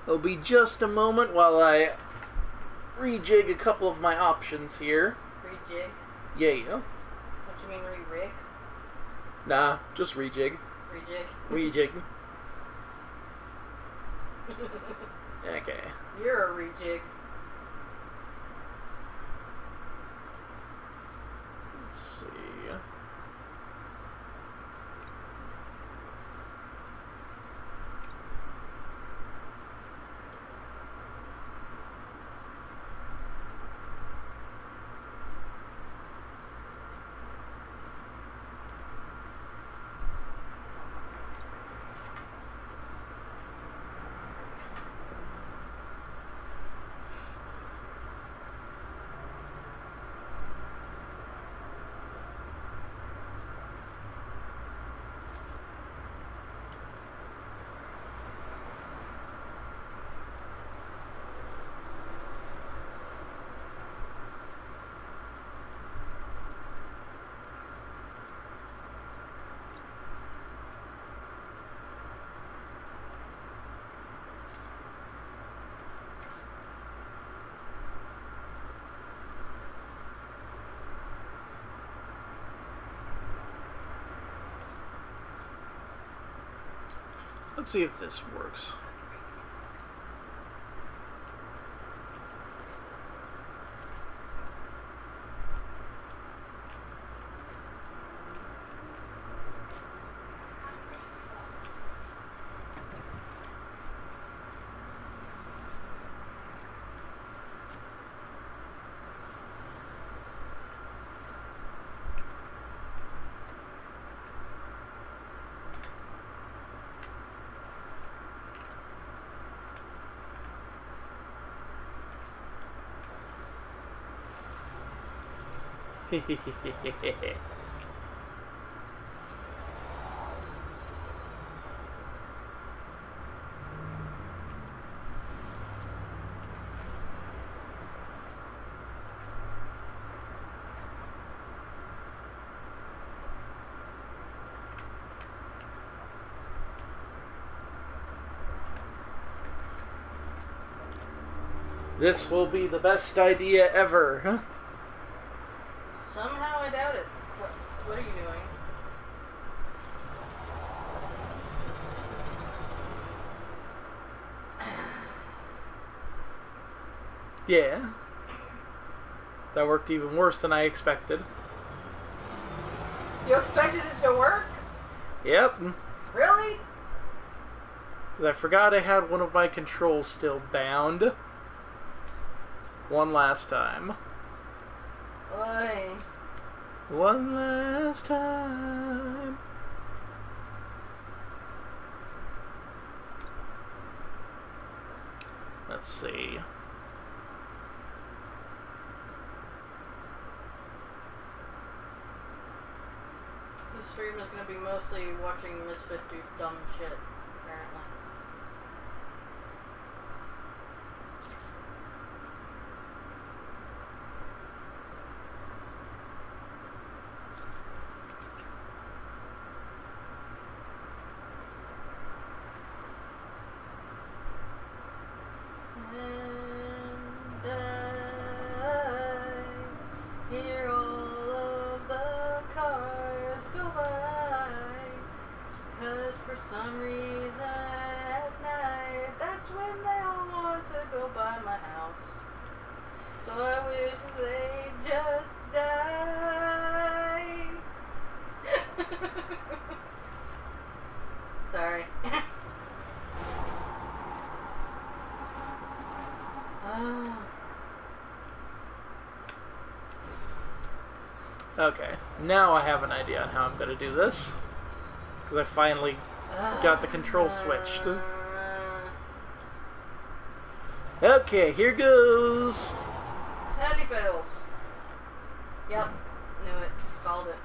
It'll be just a moment while I rejig a couple of my options here. Rejig? Yeah. Don't you mean re-rig? Nah, just rejig. Rejig? Rejig. Okay. You're a rejig. Let's see. Let's see if this works. This will be the best idea ever. Huh? Somehow I doubt it. What are you doing? Yeah. That worked even worse than I expected. You expected it to work? Yep. Really? Because I forgot I had one of my controls still bound. One last time. Oi. One last time. Let's see. This stream is going to be mostly watching Misfit do dumb shit, apparently. Hear all of the cars go by, 'cause for some reason at night, that's when they all want to go by my house. So I wish they just die. Sorry. Okay, now I have an idea on how I'm going to do this. Because I finally got the control switched. Okay, here goes. And he fails. Yep, knew it. Called it.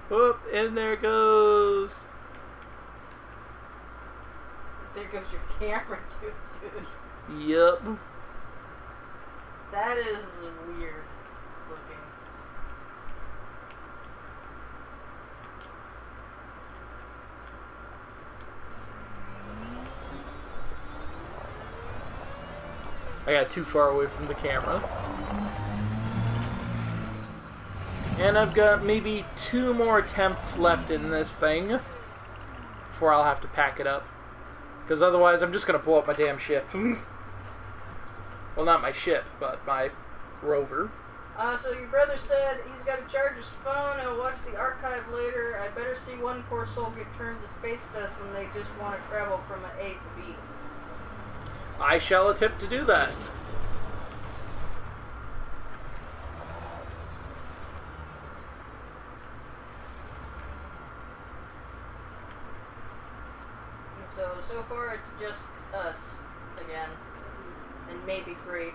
Whoop, and there it goes. There goes your camera, dude. Yep. That is weird looking. I got too far away from the camera. And I've got maybe 2 more attempts left in this thing before I'll have to pack it up. Because otherwise I'm just going to blow up my damn ship. Well, not my ship, but my rover. So your brother said he's got to charge his phone and watch the archive later. I better see one poor soul get turned to space dust when they just want to travel from A to B. I shall attempt to do that. So far it's just us again. And maybe 3.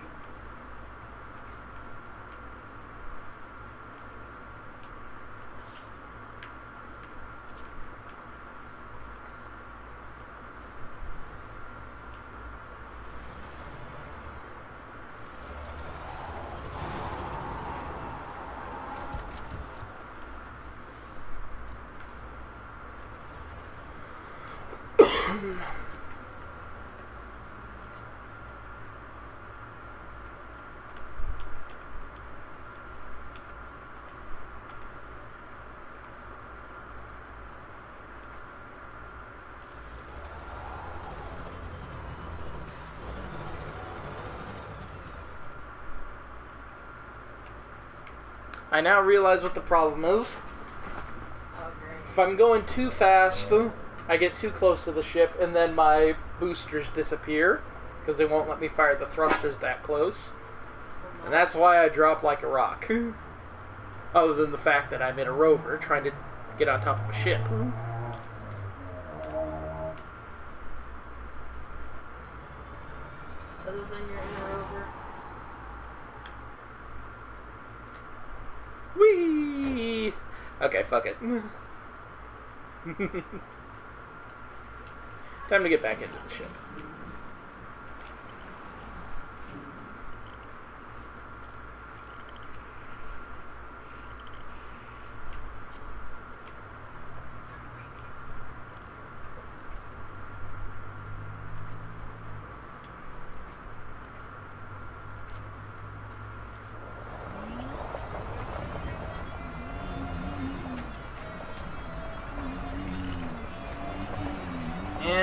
I now realize what the problem is. Oh, great. If I'm going too fast, I get too close to the ship, and then my boosters disappear, because they won't let me fire the thrusters that close. And that's why I drop like a rock. Other than the fact that I'm in a rover, trying to get on top of a ship. Other than you're in a rover. Whee! Okay, fuck it. Time to get back into the ship.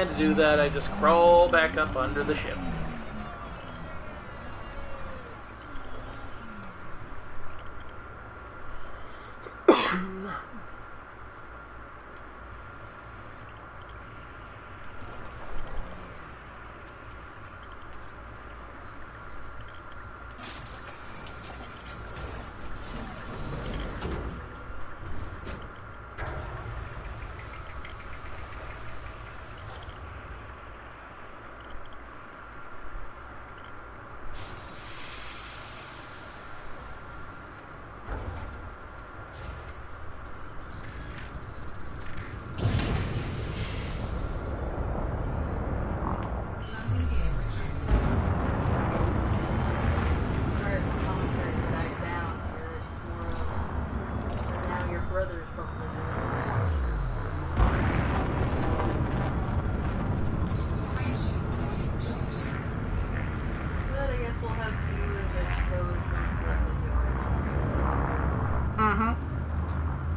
And to do that, I just crawl back up under the ship.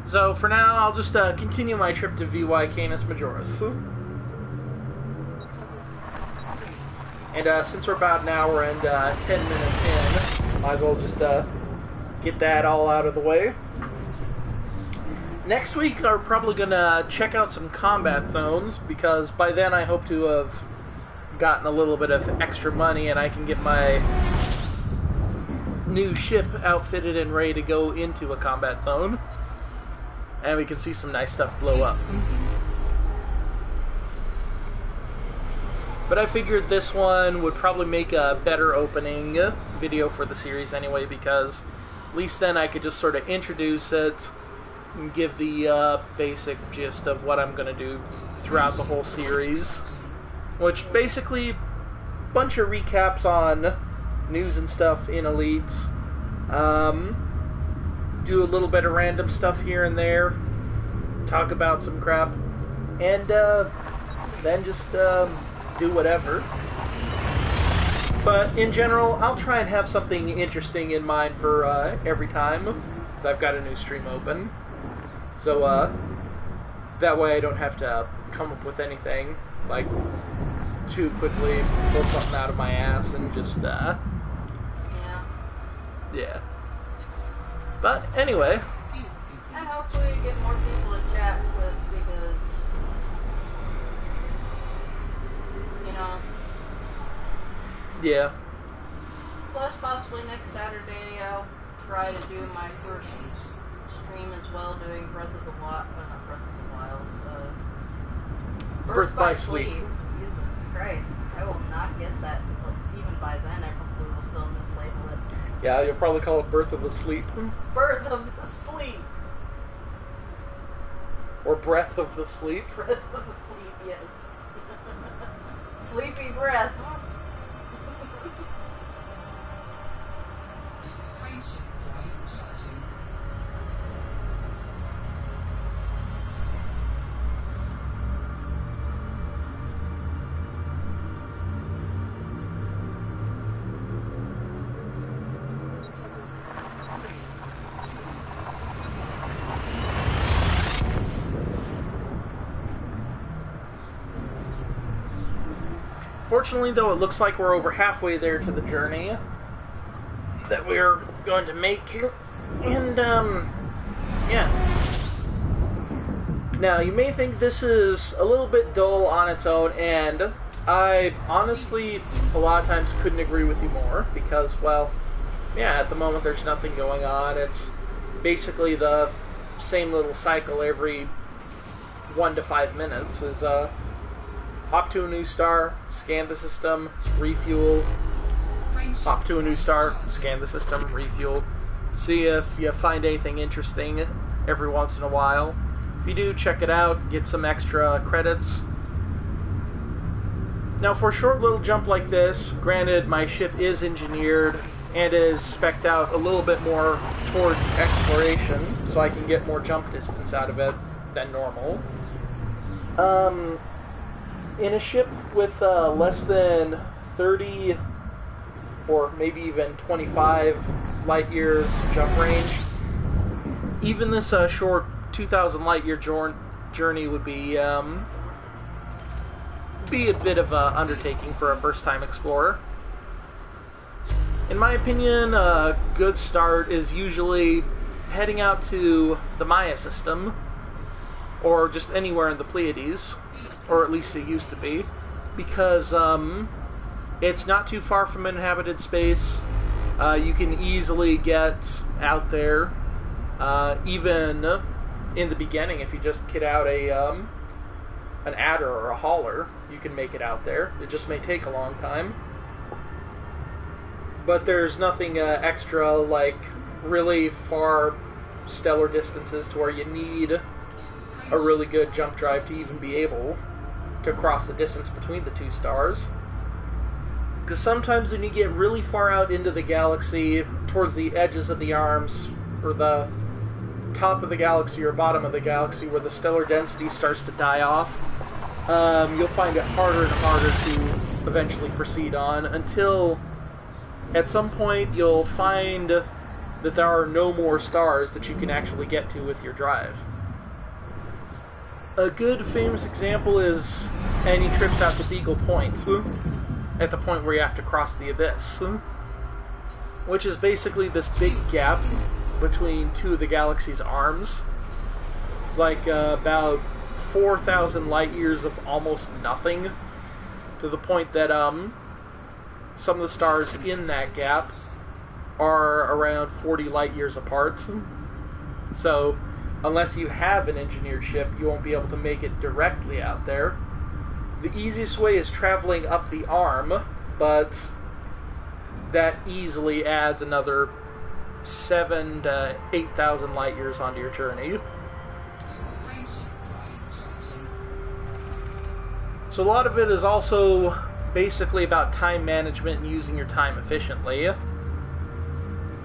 So for now, I'll just continue my trip to VY Canis Majoris. And since we're about an hour and 10 minutes in, might as well just get that all out of the way. Next week, we're probably going to check out some combat zones, because by then I hope to have gotten a little bit of extra money and I can get my new ship outfitted and ready to go into a combat zone. And we can see some nice stuff blow up. But I figured this one would probably make a better opening video for the series anyway, because at least then I could just sort of introduce it and give the basic gist of what I'm going to do throughout the whole series. Which basically, a bunch of recaps on news and stuff in Elites. Do a little bit of random stuff here and there, talk about some crap, and then just do whatever. But in general, I'll try and have something interesting in mind for every time that I've got a new stream open. So that way I don't have to come up with anything like too quickly, pull something out of my ass and just yeah. But anyway. And hopefully get more people to chat with, because, you know. Yeah. Plus, possibly next Saturday, I'll try to do my first stream as well, doing Breath of the Wild. Well, not Breath of the Wild. Birth by Sleep. Jesus Christ. I will not get that. Even by then, I probably will still mislabel it. Yeah, you'll probably call it Birth of the Sleep. Birth of the Sleep. Or Breath of the Sleep. Breath of the Sleep, yes. Sleepy breath. Fortunately, though, it looks like we're over halfway there to the journey that we're going to make. And, yeah. Now, you may think this is a little bit dull on its own, and I honestly, a lot of times, couldn't agree with you more, because, well, yeah, at the moment there's nothing going on. It's basically the same little cycle every 1 to 5 minutes. Is, hop to a new star, scan the system, refuel, hop to a new star, scan the system, refuel, see if you find anything interesting every once in a while. If you do, check it out, get some extra credits. Now, for a short little jump like this, granted my ship is engineered and is spec'd out a little bit more towards exploration, so I can get more jump distance out of it than normal. In a ship with less than 30 or maybe even 25 light years jump range, even this short 2,000 light year journey would be be a bit of an undertaking for a first-time explorer. In my opinion, a good start is usually heading out to the Maya system, or just anywhere in the Pleiades, or at least it used to be, because it's not too far from inhabited space. You can easily get out there, even in the beginning. If you just kit out an adder or a hauler, you can make it out there. It just may take a long time. But there's nothing extra like really far stellar distances to where you need a really good jump drive to even be able to cross the distance between the two stars. Because sometimes when you get really far out into the galaxy, towards the edges of the arms, or the top of the galaxy or bottom of the galaxy, where the stellar density starts to die off, you'll find it harder and harder to eventually proceed on, until at some point you'll find that there are no more stars that you can actually get to with your drive. A good famous example is any trips out to Beagle Point, at the point where you have to cross the abyss, which is basically this big gap between two of the galaxy's arms. It's like about 4,000 light years of almost nothing, to the point that some of the stars in that gap are around 40 light years apart. So unless you have an engineered ship, you won't be able to make it directly out there. The easiest way is traveling up the arm, but that easily adds another 7,000 to 8,000 light years onto your journey. So a lot of it is also basically about time management and using your time efficiently.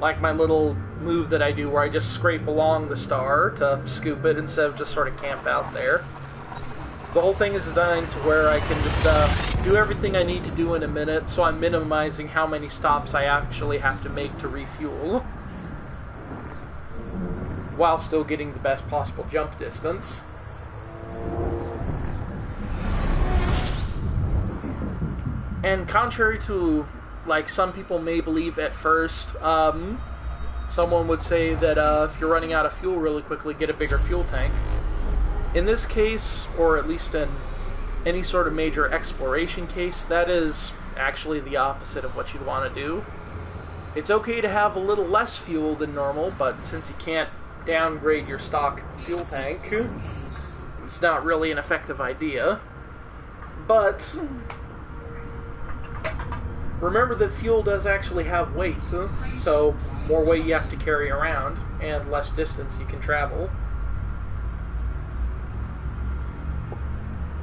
Like my little move that I do where I just scrape along the star to scoop it instead of just sort of camp out there. The whole thing is designed to where I can just do everything I need to do in a minute, so I'm minimizing how many stops I actually have to make to refuel, while still getting the best possible jump distance. And contrary to, like, some people may believe at first, someone would say that if you're running out of fuel really quickly, get a bigger fuel tank. In this case, or at least in any sort of major exploration case, that is actually the opposite of what you'd want to do. It's okay to have a little less fuel than normal, but since you can't downgrade your stock fuel tank, it's not really an effective idea. But remember that fuel does actually have weight, so more weight you have to carry around, and less distance you can travel.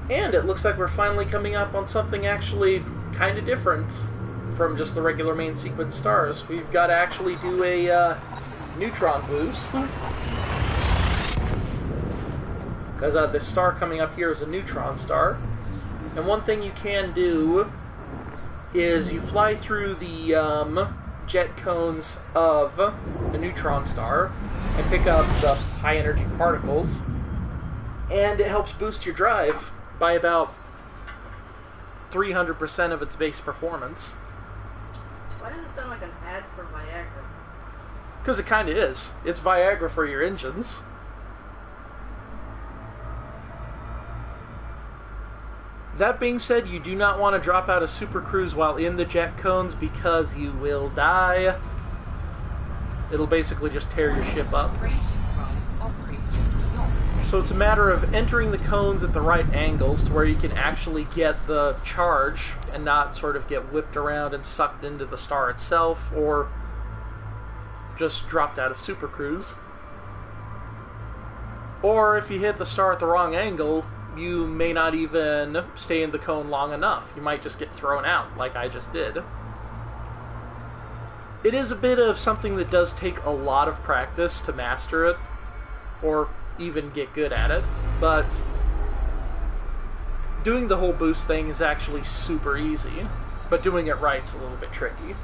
And it looks like we're finally coming up on something actually kind of different from just the regular main sequence stars. We've got to actually do a neutron boost. Because this star coming up here is a neutron star. And one thing you can do is you fly through the jet cones of a neutron star and pick up the high energy particles, and it helps boost your drive by about 300% of its base performance. Why does it sound like an ad for Viagra? Because it kind of is. It's Viagra for your engines. That being said, you do not want to drop out of Super Cruise while in the jet cones, because you will die. It'll basically just tear your ship up. So it's a matter of entering the cones at the right angles to where you can actually get the charge and not sort of get whipped around and sucked into the star itself, or just dropped out of Super Cruise. Or if you hit the star at the wrong angle, you may not even stay in the cone long enough. You might just get thrown out, like I just did. It is a bit of something that does take a lot of practice to master it, or even get good at it, but doing the whole boost thing is actually super easy, but doing it right's a little bit tricky.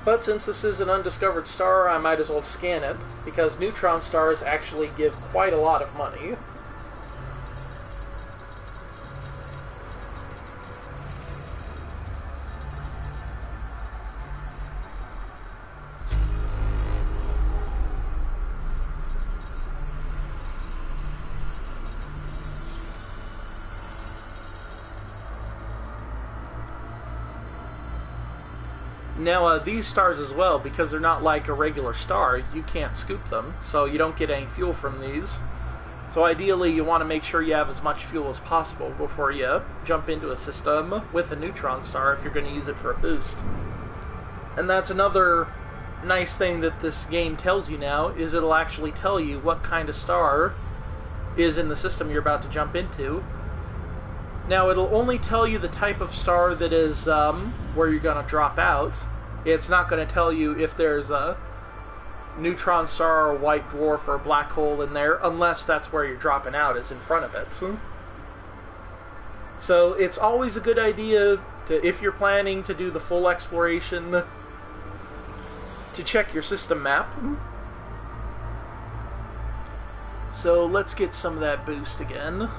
But since this is an undiscovered star, I might as well scan it, because neutron stars actually give quite a lot of money. Now, these stars as well, because they're not like a regular star, you can't scoop them, so you don't get any fuel from these. So ideally, you want to make sure you have as much fuel as possible before you jump into a system with a neutron star if you're going to use it for a boost. And that's another nice thing that this game tells you now, is it'll actually tell you what kind of star is in the system you're about to jump into. Now, it'll only tell you the type of star that is where you're going to drop out. It's not going to tell you if there's a neutron star, or a white dwarf, or a black hole in there, unless that's where you're dropping out, is in front of it. So it's always a good idea, to, if you're planning to do the full exploration, to check your system map. So let's get some of that boost again.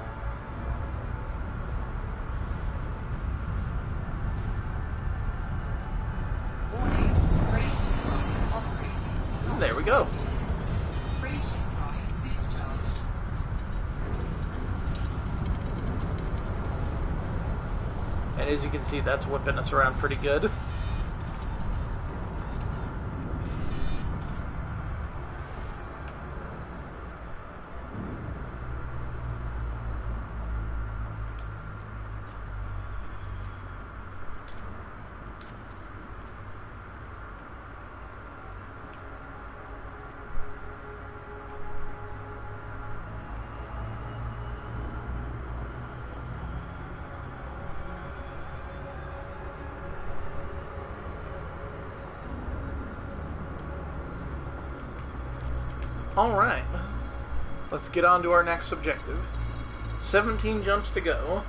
There we go. And as you can see, that's whipping us around pretty good. Alright, let's get on to our next objective. 17 jumps to go.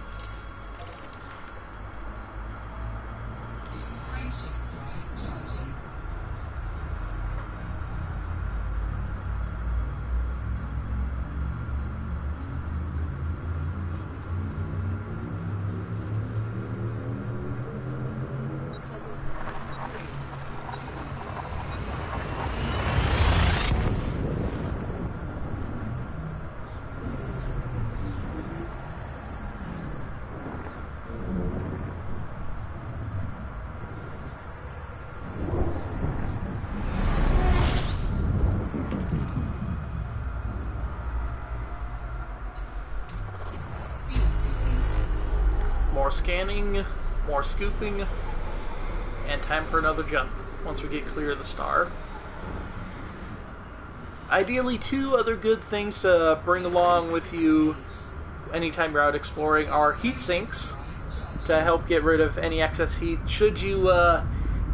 More scanning, more scooping, and time for another jump once we get clear of the star. Ideally, two other good things to bring along with you anytime you're out exploring are heat sinks to help get rid of any excess heat should you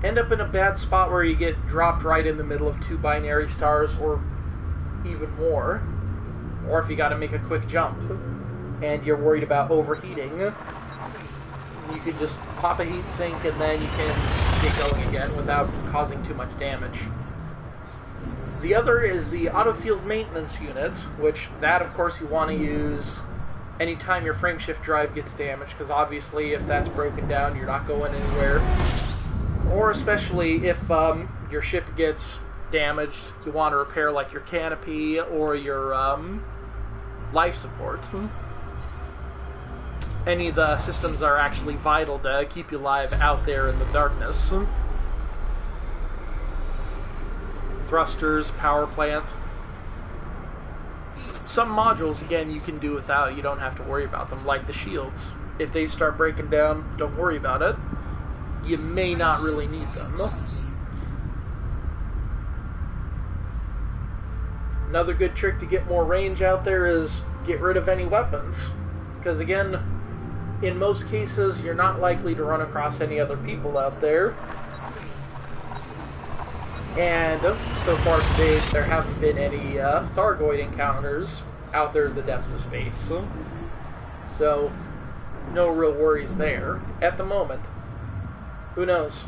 end up in a bad spot where you get dropped right in the middle of two binary stars or even more, or if you got to make a quick jump and you're worried about overheating. You can just pop a heat sink and then you can get going again without causing too much damage. The other is the auto field maintenance unit, which that of course you want to use anytime your frameshift drive gets damaged, because obviously if that's broken down you're not going anywhere. Or especially if your ship gets damaged, you want to repair like your canopy or your life support. Any of the systems that are actually vital to keep you alive out there in the darkness. Thrusters, power plant. Some modules, again, you can do without. You don't have to worry about them, like the shields. If they start breaking down, don't worry about it. You may not really need them. Another good trick to get more range out there is get rid of any weapons. Because again, in most cases, you're not likely to run across any other people out there. And so far today, there haven't been any Thargoid encounters out there in the depths of space. So, no real worries there at the moment. Who knows?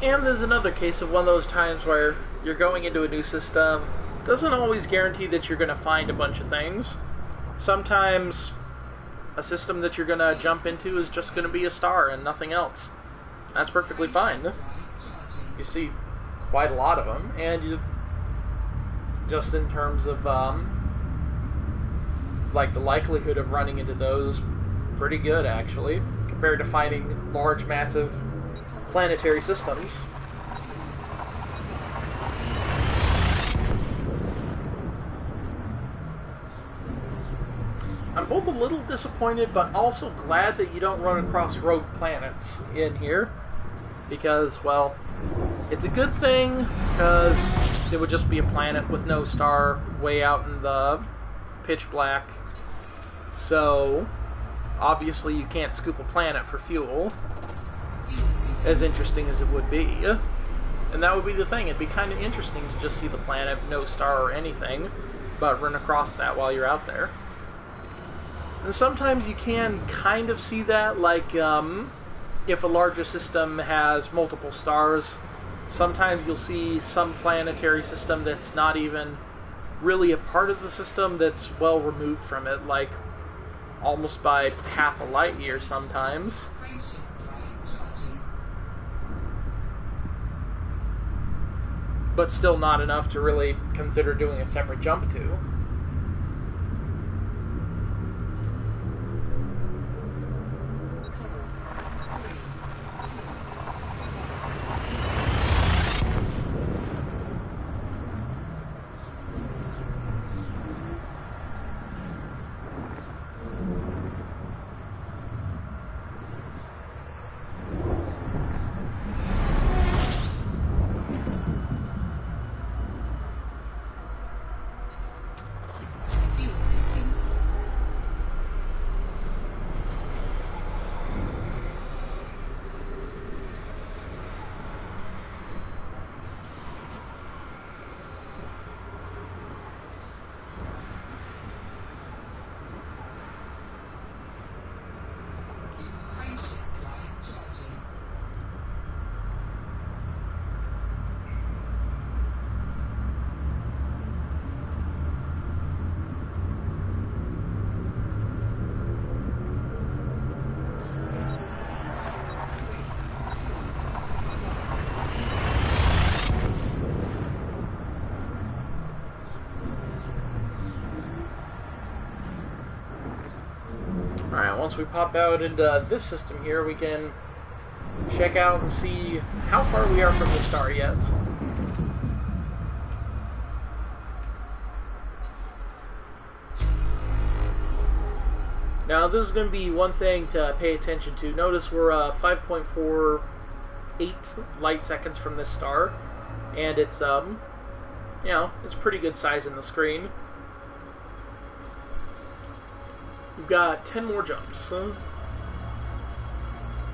And there's another case of one of those times where you're going into a new system. Doesn't always guarantee that you're going to find a bunch of things. Sometimes a system that you're going to jump into is just going to be a star and nothing else. That's perfectly fine. You see quite a lot of them, and you, just in terms of like the likelihood of running into those, pretty good actually, compared to finding large, massive planetary systems. I'm both a little disappointed, but also glad that you don't run across rogue planets in here, because, well, it's a good thing, because it would just be a planet with no star way out in the pitch black. So, obviously you can't scoop a planet for fuel, as interesting as it would be. And that would be the thing, it'd be kind of interesting to just see the planet, no star or anything, but run across that while you're out there. And sometimes you can kind of see that, like, if a larger system has multiple stars, sometimes you'll see some planetary system that's not even really a part of the system that's well removed from it, like almost by half a light year sometimes. But still not enough to really consider doing a separate jump to. Once we pop out into this system here, we can check out and see how far we are from the star yet. Now, this is going to be one thing to pay attention to. Notice we're 5.48 light seconds from this star, and it's, you know, it's pretty good size in the screen. We've got 10 more jumps, so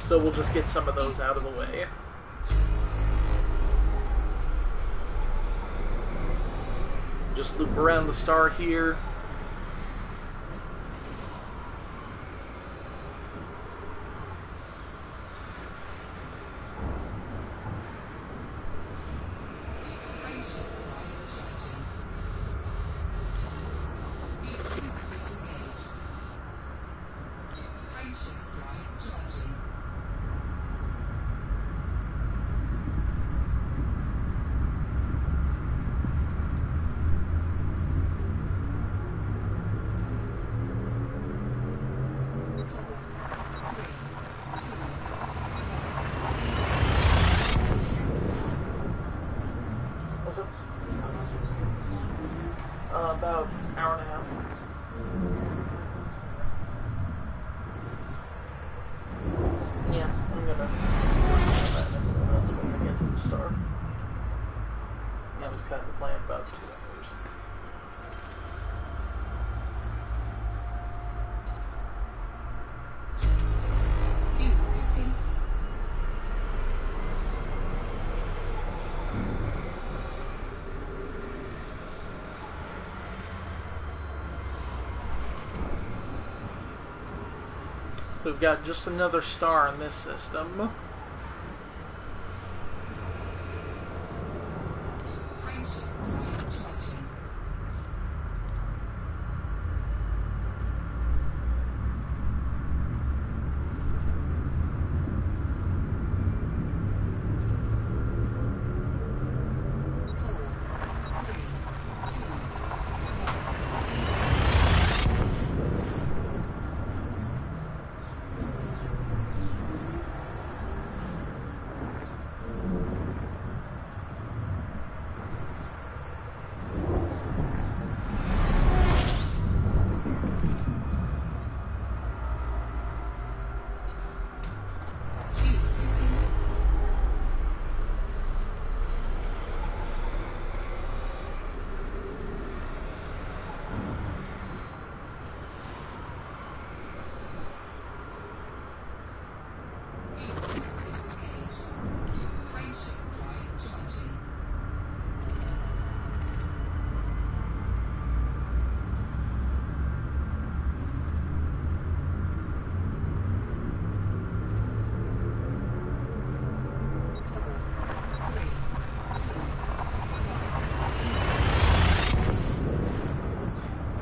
we'll just get some of those out of the way. Just loop around the star here. About an hour and a half. Yeah, I'm gonna work on that. That's when we get to the star. That was kind of the plan, about 2 hours. View skipping. We've got just another star in this system.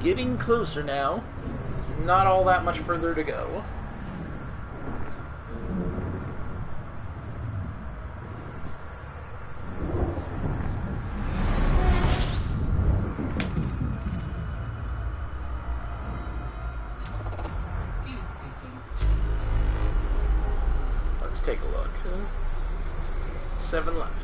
getting closer now. Not all that much further to go. Let's take a look. 7 left.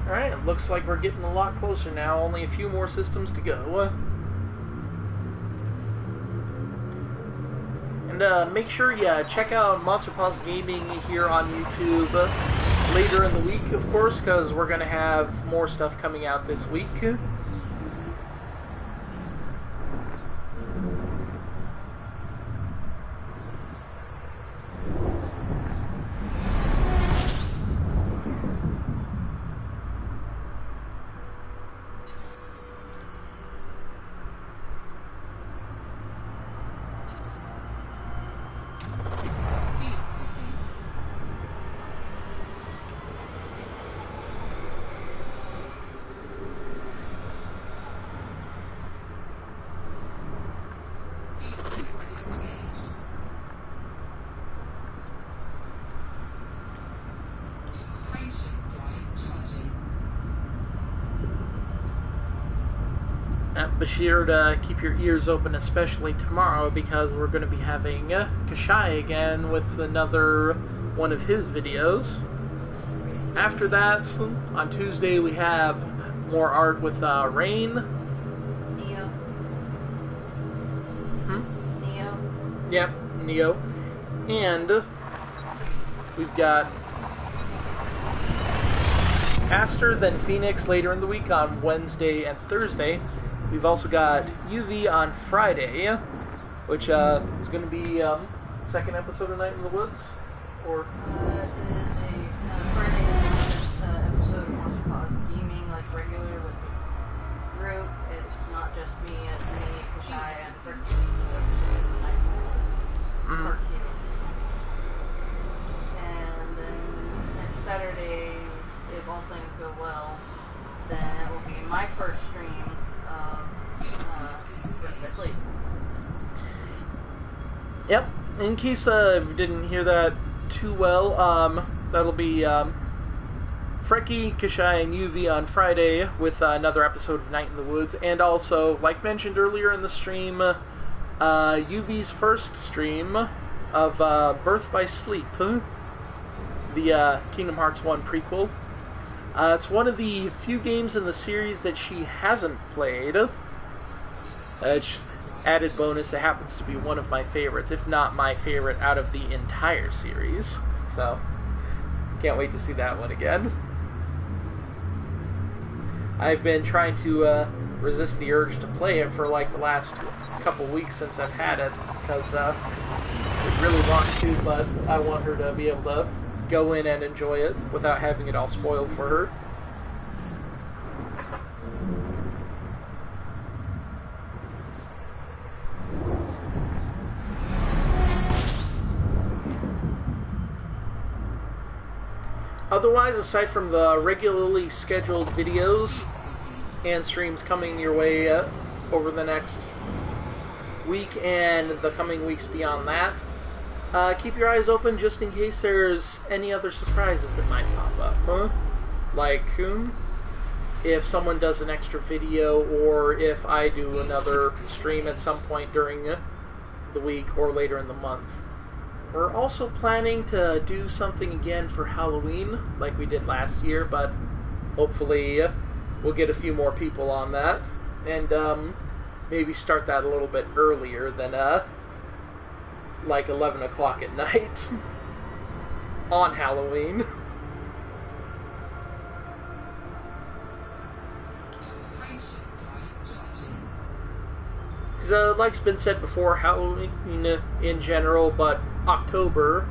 Alright, it looks like we're getting a lot closer now. Only a few more systems to go. And make sure you check out Monster Paws Gaming here on YouTube later in the week, of course, because we're going to have more stuff coming out this week. Be sure to keep your ears open, especially tomorrow, because we're going to be having Kashai again with another one of his videos. After that, on Tuesday, we have more art with Rain. Neo. Neo. Yep, Neo. And we've got Aster, then Phoenix later in the week on Wednesday and Thursday. We've also got UV on Friday, which is going to be second episode of Night in the Woods, or It is a Friday is another episode of Monster Paws Gaming, like regular with the group. It's not just me, it's me, Kashai, and Frick doing a new episode of Night in the Woods part 2. And then next Saturday, if all things go well, then it will be my first stream. Yep. In case you didn't hear that too well. That'll be Freki, Kashai, and UV on Friday with another episode of Night in the Woods. And also, like mentioned earlier in the stream, UV's first stream of Birth by Sleep, the Kingdom Hearts 1 prequel. It's one of the few games in the series that she hasn't played. Added bonus, it happens to be one of my favorites, if not my favorite out of the entire series. So, can't wait to see that one again. I've been trying to resist the urge to play it for like the last couple weeks since I've had it, because I really want to, but I want her to be able to go in and enjoy it without having it all spoiled for her. Otherwise, aside from the regularly scheduled videos and streams coming your way over the next week and the coming weeks beyond that, keep your eyes open just in case there's any other surprises that might pop up. Like, if someone does an extra video, or if I do another stream at some point during the week or later in the month. We're also planning to do something again for Halloween, like we did last year, but hopefully we'll get a few more people on that, and maybe start that a little bit earlier than like 11 o'clock at night on Halloween. Like's been said before, Halloween in general, but October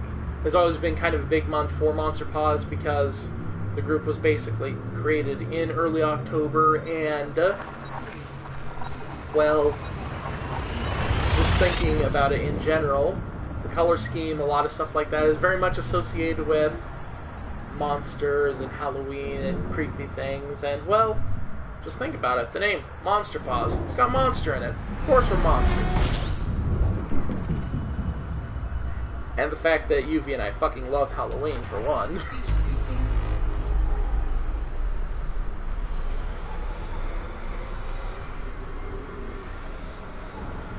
has always been kind of a big month for Monster Paws because the group was basically created in early October, and, well, just thinking about it in general, the color scheme, a lot of stuff like that is very much associated with monsters and Halloween and creepy things, and, well, just think about it. The name, Monster Paws. It's got monster in it. Of course we're monsters. And the fact that Yuvi and I fucking love Halloween, for one.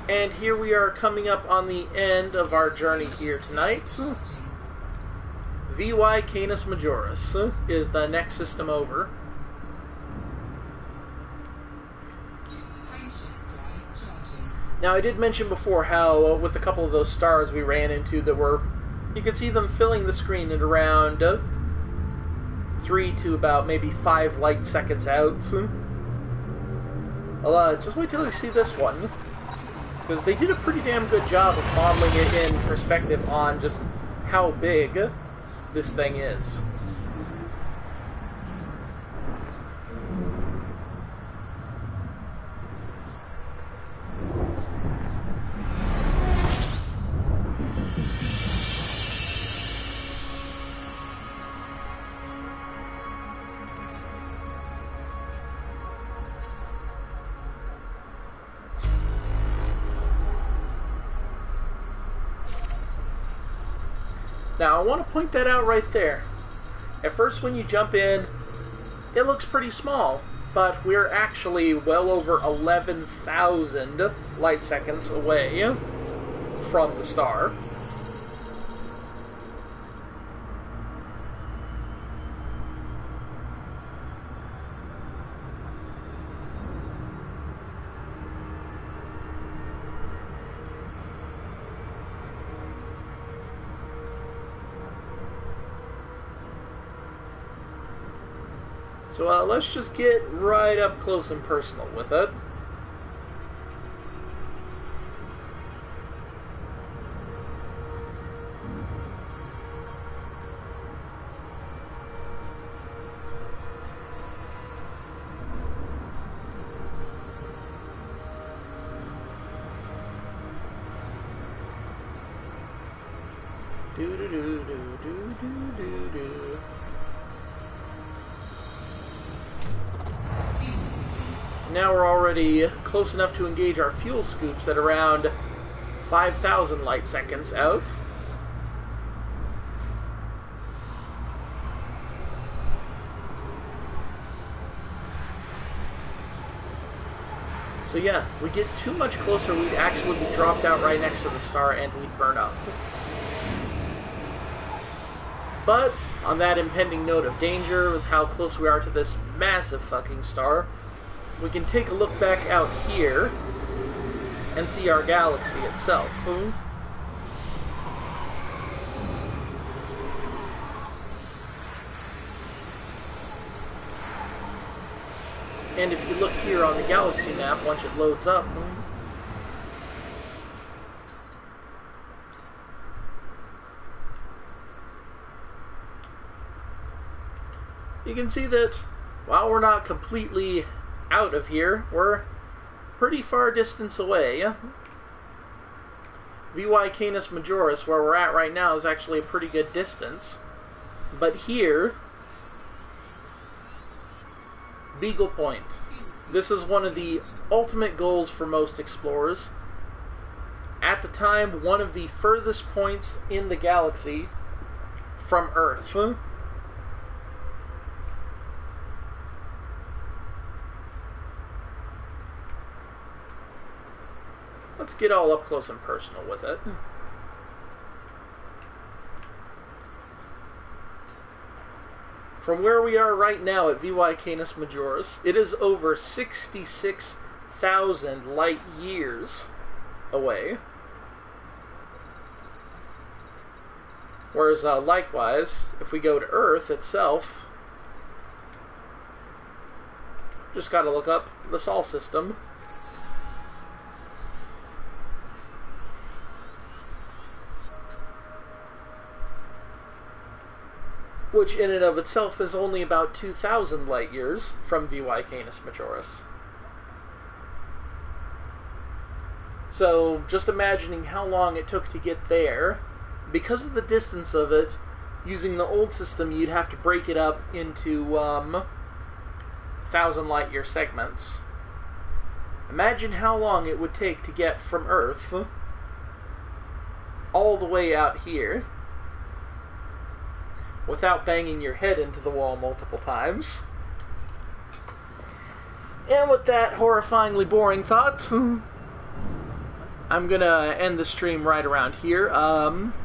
And here we are coming up on the end of our journey here tonight. VY Canis Majoris is the next system over. Now, I did mention before how, with a couple of those stars we ran into that were, you could see them filling the screen at around 3 to about maybe 5 light seconds out. Well, just wait till you see this one, because they did a pretty damn good job of modeling it in perspective on just how big this thing is. Now, I want to point that out right there. At first, when you jump in, it looks pretty small, but we're actually well over 11,000 light seconds away from the star. So let's just get right up close and personal with it. Do-do-do-do-do-do-do-do. Now we're already close enough to engage our fuel scoops at around 5,000 light seconds out. So yeah, we get too much closer, we'd actually be dropped out right next to the star and we'd burn up. But, on that impending note of danger, with how close we are to this massive fucking star, we can take a look back out here and see our galaxy itself. And if you look here on the galaxy map, once it loads up, you can see that while we're not completely out of here, we're pretty far distance away. VY Canis Majoris, where we're at right now, is actually a pretty good distance. But here, Beagle Point. This is one of the ultimate goals for most explorers. At the time, one of the furthest points in the galaxy from Earth. Let's get all up close and personal with it. From where we are right now at VY Canis Majoris, it is over 66,000 light years away. Whereas, likewise, if we go to Earth itself, just gotta look up the Sol system. Which in and of itself is only about 2,000 light years from VY Canis Majoris. So, just imagining how long it took to get there, because of the distance of it, using the old system, you'd have to break it up into 1,000 light year segments. Imagine how long it would take to get from Earth all the way out here without banging your head into the wall multiple times. And with that horrifyingly boring thought, I'm gonna end the stream right around here.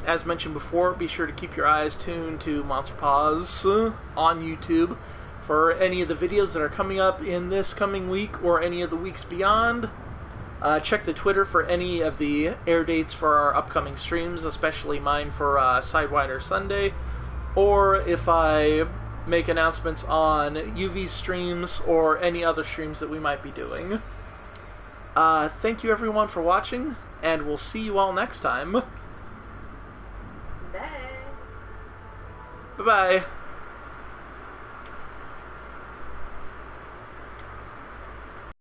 As mentioned before, be sure to keep your eyes tuned to Monster Paws on YouTube for any of the videos that are coming up in this coming week or any of the weeks beyond. Check the Twitter for any of the air dates for our upcoming streams, especially mine for Sidewinder Sunday, or if I make announcements on UV streams or any other streams that we might be doing. Thank you everyone for watching, and we'll see you all next time. Bye. Bye-bye.